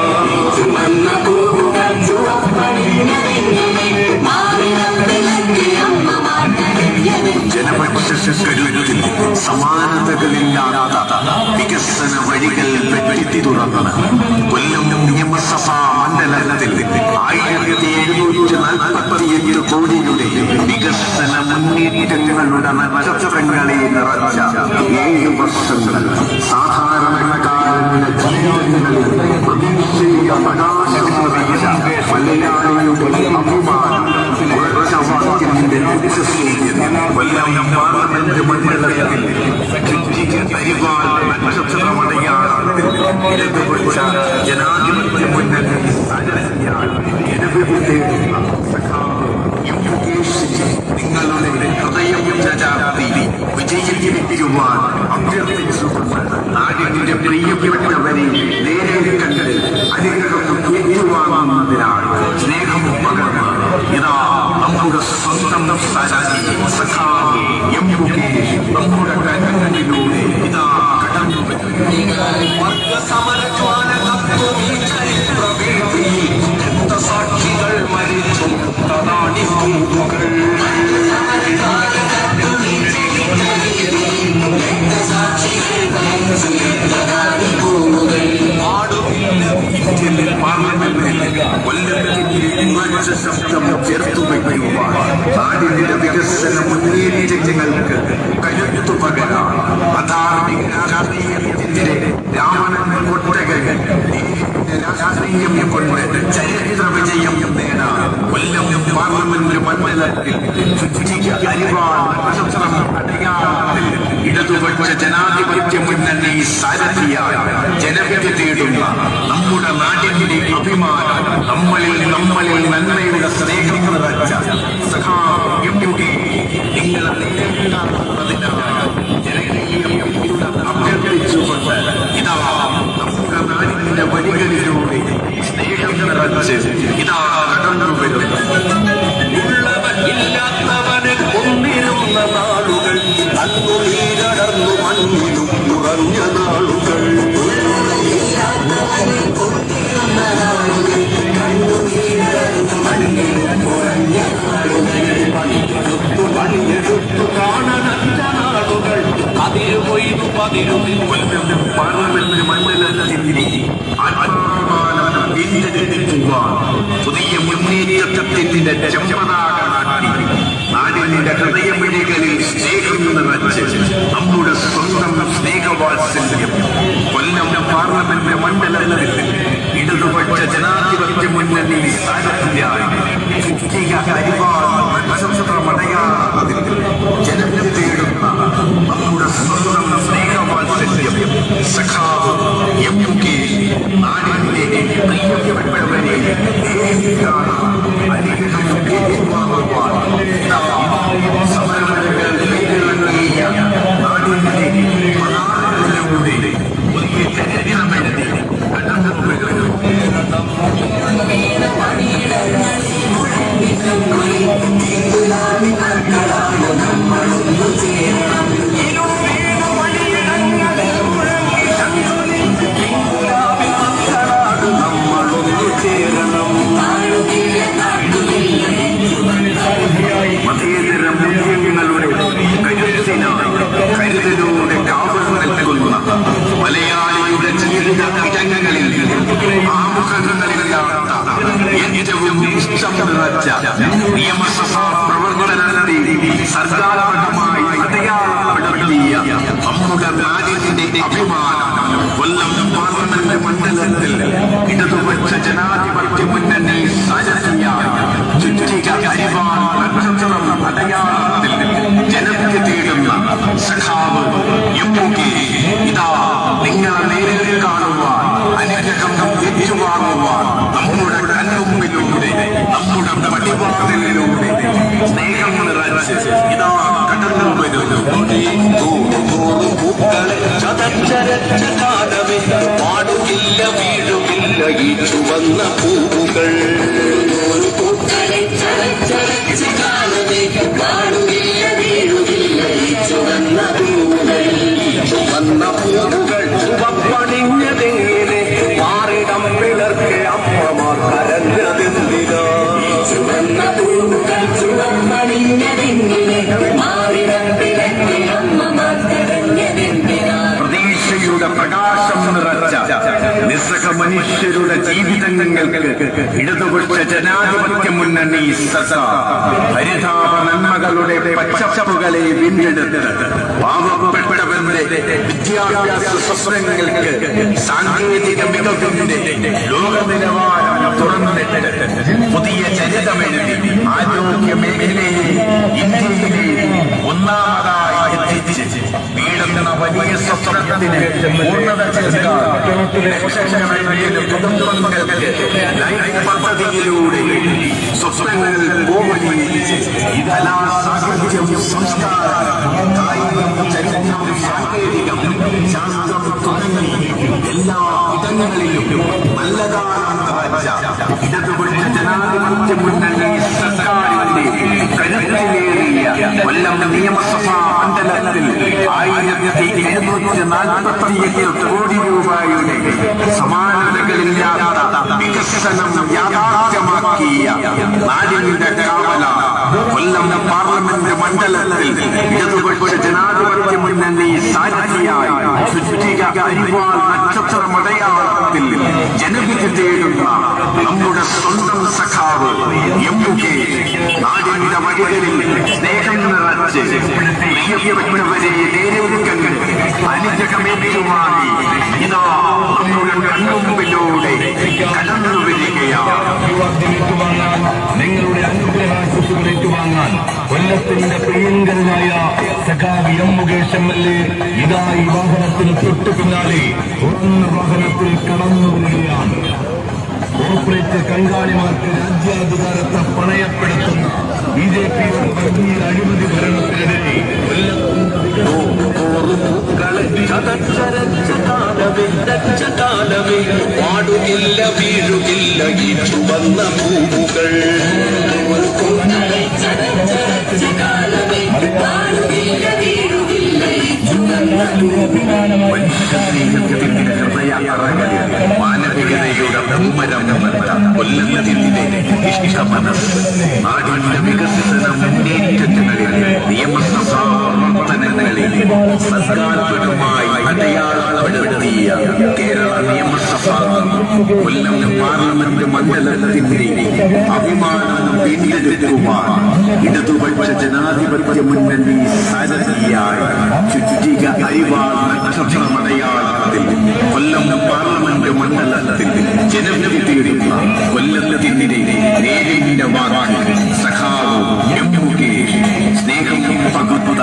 ചുമന്ന പൂവുകൾ ചുവപ്പണിഞ്ഞ ജനപക്ഷരുത്തിൽ സമാനതകളില്ലാത്ത വികസന വഴികൾ വെട്ടി തുറന്ന് കൊല്ലം നിയമസഭാ മണ്ഡലത്തിൽ 1747 കോടിയുടെ വികസന മുന്നേറ്റങ്ങളുടെ നക്ഷത്രങ്ങളെ നിറച്ച 7 വർഷങ്ങൾ സാധാരണക്കാരന്റെ ജീവിതങ്ങളിൽ പ്രതീക്ഷയുടെ പ്രകാശം നിറച്ച മലയാളിയുടെ അഭിമാനം കൊല്ലം പാർലമെന്റ് മണ്ഡലത്തിൽ അരിവാൾ നക്ഷത്രമടയാളത്തിൽ ഇടതുപക്ഷ ജനാധിപത്യ മുന്നണി നിങ്ങളുടെ ഹൃദയം ചാർത്തി വിജയിപ്പിക്കുവാൻ അഭ്യർത്ഥിച്ചുകൊണ്ട് നാടിന്റെ പ്രിയപ്പെട്ടവരെ നേരിൽ കണ്ട് അനുഗ്രഹം ഏറ്റുവാങ്ങുന്നതിനാണ് സ്നേഹം പകർന്ന് ഇതാ നമ്മുടെ സ്വന്തം സഖാവ് എം മുകേഷ് നമ്മുടെ കണ്ണുകളിലൂടെ ഇതാ കടന്നു സാക്ഷികൾ മരിച്ചു ശബ്ദം ചേർത്തു വയ്ക്കുവാൻ നാടിന്റെ വികസന മുന്നേറ്റങ്ങൾക്ക് കരുത്തു പകരാൻ അധാർമിക രാഷ്ട്രീയത്തിനെതിരെ രാവണൻ കൊട്ടകൾ രാഷ്ട്രീയം കൊണ്ട് ചരിത്ര വിജയം നേടാൻ കൊല്ലം പാർലമെന്റ് മണ്ഡലത്തിൽ ഇടതുപക്ഷ ജനാധിപത്യ മുന്നണി സാരഥിയായ ജനവിധി തേടുന്ന നമ്മുടെ നാടിന്റെ അഭിമാനം നമ്മളിൽ നന്മയുടെ സ്നേഹം നിറച്ച സഖാവ് എം മുകേഷ് നിങ്ങളെ നേരിടുന്നതിനായി ജനകീയ അഭ്യർത്ഥിച്ചുകൊണ്ട് ഇതാ നിറച്ച് ഇതാ കടന്നു വരുന്നു. ഉള്ളവൻ ഇല്ലാത്തവനെ കൊന്നിരുന്ന നാളുകൾ, അന്നു നീരടർന്നു മണ്ണിലും ഉറഞ്ഞ നാളുകൾ. പണിയെടുത്തു കാണനറ്റ നാളുകൾ, അതിരു കൊയ്തു പതിരു പാർലമെന്റ് മണ്ഡലത്തിന്റെ ആത്മാഭിമാനം വീണ്ടെടുക്കുവാൻ പുതിയ മുന്നേറ്റത്തിന്റെ ചെമ്പതാക നാട്ടി നാടിന്റെ ഹൃദയമിഴികളിൽ സ്നേഹം നിറച്ച് നമ്മുടെ സ്വന്തം സ്നേഹവാത്സല്യം കൊല്ലം പാർലമെന്റ് മണ്ഡലത്തിൽ ഇടതുപക്ഷ ജനാധിപത്യ മുന്നണി സാരഥിയായി നക്ഷത്രമടയാളത്തിൽ ജനങ്ങൾ തേടുന്ന നമ്മുടെ സ്വന്തം സ്നേഹവാത്സല്യം സഖാവ് MK നാടിന്റെ പ്രിയപ്പെട്ടവരെ സമരങ്ങൾ നേരിടുന്ന നാടിന്റെ പതാകകളിലൂടെ പുതിയ ചരിത്രമെഴുതി മതേതര മൂല്യങ്ങളുടെ കരുതലോടെ കാവൽ നൽകുന്ന മലയാളിയുടെ ജീവിത ഇടങ്ങളിൽ ആമുഖങ്ങളില്ലാത്ത ഏറ്റവും ഇഷ്ടം നിറച്ച നിയമസഭാ പ്രവർത്തനത്തെ സർഗാത്മകമായി അടയാളപ്പെടുത്തിയ നമ്മുടെ നാടിന്റെ അഭിമാനം കൊല്ലം പാർലമെന്റ് മണ്ഡലത്തിൽ ഇടതുപക്ഷ ജനാധിപത്യ മുന്നണി സാരഥിയായ ചുറ്റിക അരിവാൾ നക്ഷത്രം അടയാളത്തിൽ ജനത്തെ തേടുന്ന സഖാവ് MK ഇതാ നിങ്ങളെ നേരിൽ കാണുവാൻ അനുഗ്രഹം ഏറ്റുവാങ്ങുവാൻ നമ്മുടെ കൺമുമ്പിലൂടെ നമ്മുടെ പടിവാതിലിലൂടെ സ്നേഹം നിറച്ച് ഇതാ കടന്നു വരുന്നു. പൂക്കളെ ചതച്ചരച്ച കാലമേ, പാടുകില്ല വീഴുകില്ല ഈ ചുവന്ന പൂവുകൾ. പൂക്കളെ ചതച്ചരച്ച കാലമേ, പാടുകില്ല വീഴുകില്ല ഈ ചുവന്ന പൂവുകൾ. ചുവന്ന പൂവുകൾ ചുവപ്പണിഞ്ഞതെങ്ങനെ, മാറിടം പിളർക്കെ അമ്മമാർ കരഞ്ഞതെന്തിനാ. ചുവന്ന പൂവുകൾ ചുവപ്പണിഞ്ഞതെങ്ങനെ, മാറിടം പിളർക്കെ അമ്മമാർ കരഞ്ഞതെന്തിനാ. പ്രതീക്ഷയുടെ പ്രകാശം നിറച്ച നിസ്സഹ മനുഷ്യരുടെ ജീവിതങ്ങൾക്ക് ഇടതുപക്ഷ ജനാധിപത്യ മുന്നണി ഹരിതാപ നന്മകളുടെ പച്ചപ്പുകളെ വീണ്ടെടുത്ത് പാവപ്പെട്ടവരുടെ വിദ്യാഭ്യാസ സ്വപ്നങ്ങൾക്ക് സാങ്കേതിക മികവിന്റെ ലോക നിലവാരം തുറന്നിട്ട് പുതിയ ചരിതമെഴുതി ആരോഗ്യ മേഖലയെ ഇന്ത്യയിലെ ഒന്നാമതായി എത്തിച്ച് വീടെന്ന വലിയ സ്വപ്നത്തിന് പൂർണ്ണത ചേർക്കാൻ കുടുംബങ്ങൾക്ക് പദ്ധതിയിലൂടെ സ്വപ്നങ്ങൾ പൂവണിയിച്ച് കലാ സാഹിത്യം സംസ്കാരം കായികം ചരിത്രം സാങ്കേതികം ശാസ്ത്രം തുടങ്ങി എല്ലാ ഇടങ്ങളിലും നല്ലതാണെന്ന് ഇടതുപക്ഷ ജനാധിപത്യ മുന്നണി സർക്കാരിന്റെ കരുത്തിലേറിയ കൊല്ലം നിയമസഭാ മണ്ഡലത്തിൽ 1748 കോടി രൂപയുടെ സമാനതകളില്ലാത്ത വികസനം യാഥാർത്ഥ്യമാക്കിയ നാടിന്റെ കാവല കൊല്ലം പാർലമെന്റ് മണ്ഡലത്തിൽ ഇടതുപക്ഷ ജനാധിപത്യ മുന്നണി സാരഥിയായി ചുറ്റിക അരിവാൾ നക്ഷത്രമടയാളത്തിൽ ജനവിധി തേടുന്ന നമ്മുടെ സ്വന്തം സഖാവ് MK നാടിന്റെ വഴികളിൽ സ്നേഹം നിറച്ച് പ്രിയപ്പെട്ടവരെ നേരിൽ കണ്ട് അനുഗ്രഹമേറ്റുമായി ഇതാ നമ്മുടെ കൺമുമ്പിലൂടെ കടന്നു വരികയാണ്. നിങ്ങളുടെ അനുഗ്രഹാശിസുകൾ ഏറ്റുവാങ്ങാൻ കൊല്ലത്തിന്റെ പ്രിയങ്കരനായ സഖാവ് മുകേഷ് MLA ഇതാ ഈ വാഹനത്തിന് തൊട്ടു പിന്നാലെ തുറന്ന വാഹനത്തിൽ കടന്നു വരികയാണ്. കോർപ്പറേറ്റ് കങ്കാളിമാർക്ക് രാജ്യാധികാരത്തെ പണയപ്പെടുത്തുന്ന BJPയുടെ വർഗീയ അഴിമതി ഭരണത്തിനെതിരെ കൊല്ലത്തിന്റെ കാലമേ പാടുകില്ല വീഴുകില്ല ഈ ചുവന്ന പൂവുകൾ മാനവികതയുടെ പൂമരം കൊല്ലത്തിലെ ഇഷ്ടമനസ് നാടിന്റെ വികസന മുന്നേറ്റങ്ങളിൽ നിയമസഭാ പ്രവർത്തനങ്ങളിൽ സർക്കാരുമായി അടയാളപ്പെടുത്തിയ കേരള നിയമസഭ കൊല്ലം പാർലമെന്റ് മണ്ഡലത്തിന്റെ അഭിമാനം വീണ്ടെടുക്കുവാൻ ഇടതുപക്ഷ ജനാധിപത്യ മുന്നണി സാരഥിയായി ചുറ്റിക അരിവാൾ നക്ഷത്രമടയാളത്തിൽ കൊല്ലം പാർലമെന്റ് മണ്ഡലത്തിൽ ജനവിധിയുള്ള കൊല്ലത്തിന്റെ നേരിന്റെ വാക്ക് സഖാവ് എം മുകേഷ് സ്നേഹം പകുത്ത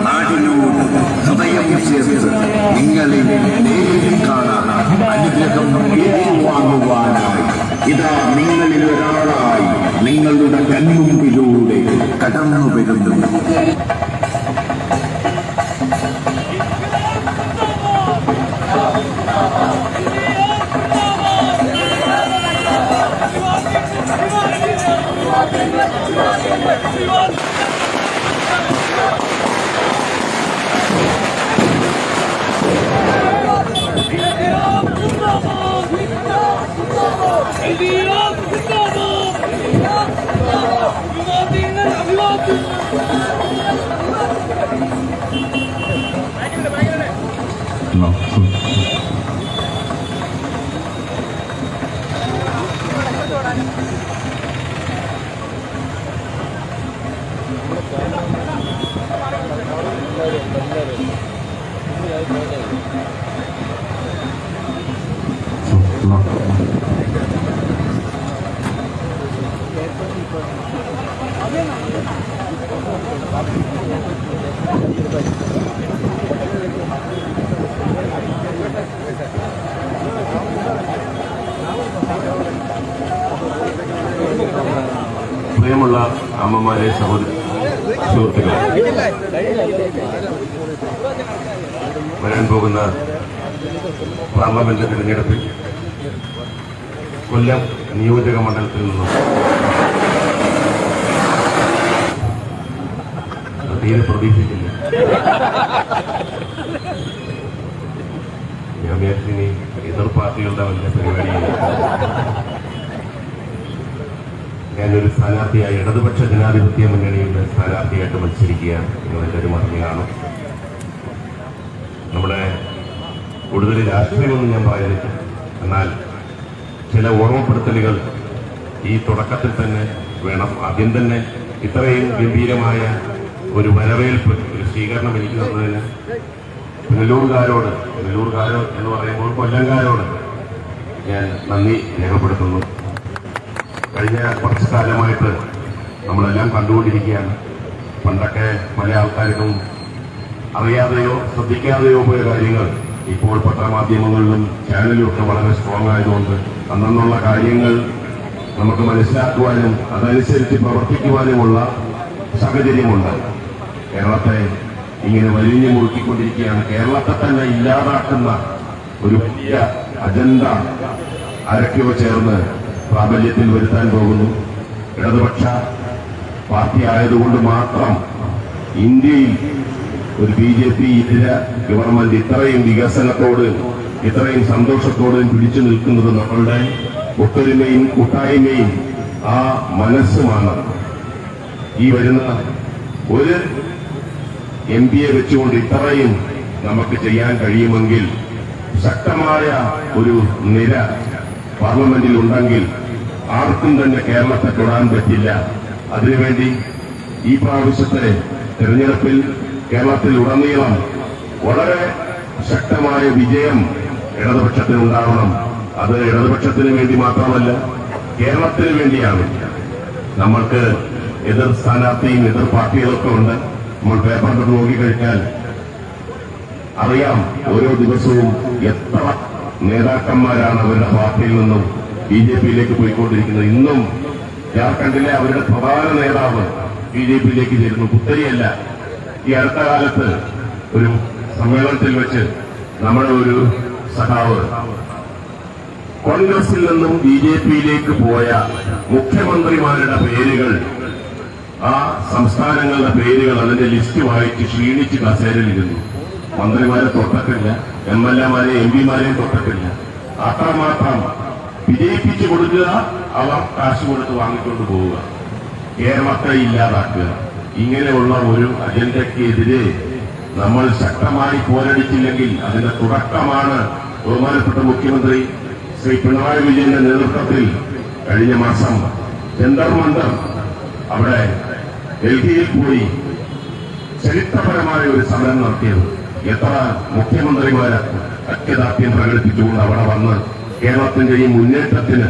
നാടിനോട് ഹൃദയം ചേർത്ത് നിങ്ങളെ നേരിൽ കാണാൻ അനുഗ്രഹം ഏറ്റുവാങ്ങുവാനായി ഇതാ നിങ്ങളിൽ ഒരാളായി നിങ്ങളുടെ കൺമുമ്പിലൂടെ കടന്നു വരുന്നു. പ്രിയമുള്ള അമ്മമാരെ, സുഹൃത്തുക്കളെ, വരാൻ പോകുന്ന പാർലമെന്റ് തിരഞ്ഞെടുപ്പിൽ കൊല്ലം നിയോജക മണ്ഡലത്തിൽ നിന്നും തീരെ പ്രതീക്ഷിച്ചില്ല. ഞാൻ വിചാരിച്ചിനി എതിർ പാർട്ടികളുടെ വലിയ പരിപാടിയില്ല. ഞാനൊരു സ്ഥാനാർത്ഥിയായി ഇടതുപക്ഷ ജനാധിപത്യ മുന്നണിയുടെ സ്ഥാനാർത്ഥിയായിട്ട് മത്സരിക്കുക എന്നുള്ളൊരു മറുപടിയാണ്. നമ്മുടെ കൂടുതൽ രാഷ്ട്രീയമൊന്നും ഞാൻ പറയുന്നില്ല. എന്നാൽ ചില ഓർമ്മപ്പെടുത്തലുകൾ ഈ തുടക്കത്തിൽ തന്നെ വേണം. ആദ്യം തന്നെ ഇത്രയും ഗംഭീരമായ ഒരു വരവേൽപ്പ്, ഒരു സ്വീകരണം എനിക്ക് തന്നതിന് പുനലൂർകാരോട് എന്ന് പറയുമ്പോൾ കൊല്ലംകാരോട് ഞാൻ നന്ദി രേഖപ്പെടുത്തുന്നു. കഴിഞ്ഞ കുറച്ച് കാലമായിട്ട് നമ്മളെല്ലാം കണ്ടുകൊണ്ടിരിക്കുകയാണ്. പണ്ടൊക്കെ പല ആൾക്കാർക്കും അറിയാതെയോ ശ്രദ്ധിക്കാതെയോ പോയ കാര്യങ്ങൾ ഇപ്പോൾ പത്രമാധ്യമങ്ങളിലും ചാനലിലും ഒക്കെ വളരെ സ്ട്രോങ് ആയതുകൊണ്ട് അന്നുള്ള കാര്യങ്ങൾ നമുക്ക് മനസ്സിലാക്കുവാനും അതനുസരിച്ച് പ്രവർത്തിക്കുവാനുമുള്ള സാഹചര്യമുണ്ട്. കേരളത്തെ ഇങ്ങനെ വലിഞ്ഞു മുറുക്കിക്കൊണ്ടിരിക്കുകയാണ്. കേരളത്തെ തന്നെ ഇല്ലാതാക്കുന്ന ഒരു വലിയ അജണ്ട ആരൊക്കെയോ ചേർന്ന് പ്രാബല്യത്തിൽ വരുത്താൻ പോകുന്നു. ഇടതുപക്ഷ പാർട്ടി ആയതുകൊണ്ട് മാത്രം ഇന്ത്യയിൽ ഒരു BJP ഇതര ഗവൺമെന്റ് ഇത്രയും വികസനത്തോട് ഇത്രയും സന്തോഷത്തോടും പിടിച്ചു നിൽക്കുന്നത് നമ്മളുടെ ഒത്തൊരുമയും കൂട്ടായ്മയും ആ മനസ്സുമാണ്. ഈ വരുന്ന ഒരു MP വെച്ചുകൊണ്ട് ഇത്രയും നമുക്ക് ചെയ്യാൻ കഴിയുമെങ്കിൽ ശക്തമായ ഒരു നിര പാർലമെന്റിൽ ഉണ്ടെങ്കിൽ ആർക്കും തന്നെ കേരളത്തെ തൊടാൻ പറ്റില്ല. അതിനുവേണ്ടി ഈ പ്രാവശ്യത്തെ തെരഞ്ഞെടുപ്പിൽ കേരളത്തിൽ ഉടനീളം വളരെ ശക്തമായ വിജയം ഇടതുപക്ഷത്തിനുണ്ടാവണം. അത് ഇടതുപക്ഷത്തിന് വേണ്ടി മാത്രമല്ല, കേരളത്തിന് വേണ്ടിയാണ്. നമ്മൾക്ക് എതിർ സ്ഥാനാർത്ഥിയും എതിർ പാർട്ടികളൊക്കെ ഉണ്ട്. നമ്മൾ പേപ്പർ നോക്കിക്കഴിഞ്ഞാൽ അറിയാം ഓരോ ദിവസവും എത്ര നേതാക്കന്മാരാണ് അവരുടെ പാർട്ടിയിൽ നിന്നും BJPയിലേക്ക് പോയിക്കൊണ്ടിരിക്കുന്നത്. ഇന്നും ജാർഖണ്ഡിലെ അവരുടെ പ്രധാന നേതാവ് BJPയിലേക്ക് ചേരുന്നു. പുത്തരിയല്ല. ഈ അടുത്ത കാലത്ത് ഒരു സമ്മേളനത്തിൽ വെച്ച് നമ്മുടെ ഒരു സഖാവ് കോൺഗ്രസിൽ നിന്നും BJP-യിലേക്ക് പോയ മുഖ്യമന്ത്രിമാരുടെ പേരുകൾ, ആ സംസ്ഥാനങ്ങളുടെ പേരുകൾ അതിന്റെ ലിസ്റ്റ് വായിച്ച് ക്ഷീണിച്ച് കസേരയിലിരുന്നു. മന്ത്രിമാരെ തൊട്ടിട്ടില്ല, MLA-മാരെ MP-മാരെയും തൊട്ടിട്ടില്ല. അത്രമാത്രം വിജയിപ്പിച്ചു കൊടുക്കുക, അവർ കാശ് കൊടുത്ത് വാങ്ങിക്കൊണ്ട് പോവുക, കേരളത്തെ ഇല്ലാതാക്കുക. ഇങ്ങനെയുള്ള ഒരു അജണ്ടയ്ക്കെതിരെ നമ്മൾ ശക്തമായി പോരടിച്ചില്ലെങ്കിൽ അതിന്റെ തുടക്കമാണ് ബഹുമാനപ്പെട്ട മുഖ്യമന്ത്രി ശ്രീ പിണറായി വിജയന്റെ നേതൃത്വത്തിൽ കഴിഞ്ഞ മാസം ജന്തർ മന്ദർ അവിടെ ഡൽഹിയിൽ പോയി ചരിത്രപരമായ ഒരു സമരം നടത്തിയത്. എത്ര മുഖ്യമന്ത്രിമാര് ഐക്യദാർഢ്യം പ്രകടിപ്പിച്ചുകൊണ്ട് അവിടെ വന്ന് കേരളത്തിന്റെ ഈ മുന്നേറ്റത്തിന്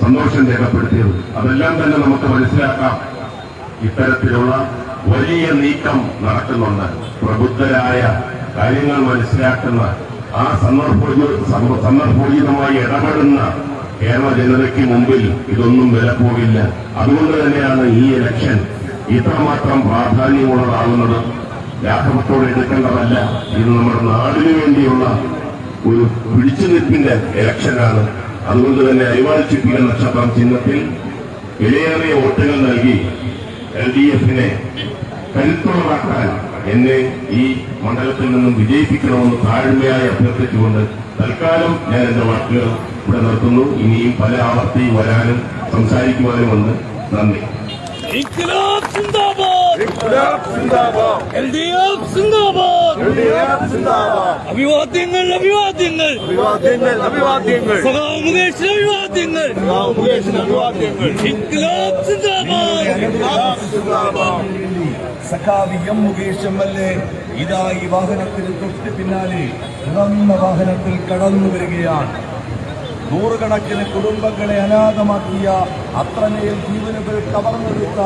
സന്തോഷം രേഖപ്പെടുത്തിയത്. അതെല്ലാം തന്നെ നമുക്ക് മനസ്സിലാക്കാം. ഇത്തരത്തിലുള്ള വലിയ നീക്കം നടക്കുന്നുണ്ട്. പ്രബുദ്ധരായ കാര്യങ്ങൾ മനസ്സിലാക്കുന്ന, ആ സന്ദർഭോചിതമായി ഇടപെടുന്ന കേരള ജനതയ്ക്ക് മുമ്പിൽ ഇതൊന്നും വില പോകില്ല. അതുകൊണ്ട് തന്നെയാണ് ഈ ഇലക്ഷൻ ഇത്രമാത്രം പ്രാധാന്യമുള്ളതാകുന്നത്. രാഘവത്തോടെ എടുക്കേണ്ടതല്ല, ഇത് നമ്മുടെ നാടിനു വേണ്ടിയുള്ള ഒരു പിടിച്ചുനിൽപ്പിന്റെ ഇലക്ഷനാണ്. അതുകൊണ്ട് തന്നെ അരിവാൾ ചുറ്റിക നക്ഷത്രം ചിഹ്നത്തിൽ വിലയേറിയ വോട്ടുകൾ നൽകി LDF-നെ കരുത്തുള്ളതാക്കാൻ എന്നെ ഈ മണ്ഡലത്തിൽ നിന്നും വിജയിപ്പിക്കണമെന്ന് താഴ്മയായി അഭ്യർത്ഥിച്ചുകൊണ്ട് തൽക്കാലം ഞാൻ എന്റെ വാക്കുകൾ ഇവിടെ നിർത്തുന്നു. ഇനിയും പല ആവർത്തി വരാനും സംസാരിക്കുവാനുമുണ്ട്. നന്ദി. İnkılap zindabad! İnkılap zindabad! LDF zindabad! LDF zindabad! അഭിവാദ്യങ്ങൾ അഭിവാദ്യങ്ങൾ അഭിവാദ്യങ്ങൾ അഭിവാദ്യങ്ങൾ സഖാവ് മുകേഷിന് അഭിവാദ്യങ്ങൾ സഖാവ് മുകേഷിന് അഭിവാദ്യങ്ങൾ ഇൻക്ലാബ് സിന്ദാബാദ് ഇൻക്ലാബ് സിന്ദാബാദ് സഖാവ് M മുകേഷ് MLA ഇതാ ഈ വാഹനത്തിന് തൊട്ട് പിന്നാലെ തുറന്ന വാഹനത്തിൽ കടന്നു വരികയാണ്. നൂറുകണക്കിന് കുടുംബങ്ങളെ അനാഥമാക്കിയ, അത്രമേൽ ജീവനുകൾ കവർന്നെടുത്ത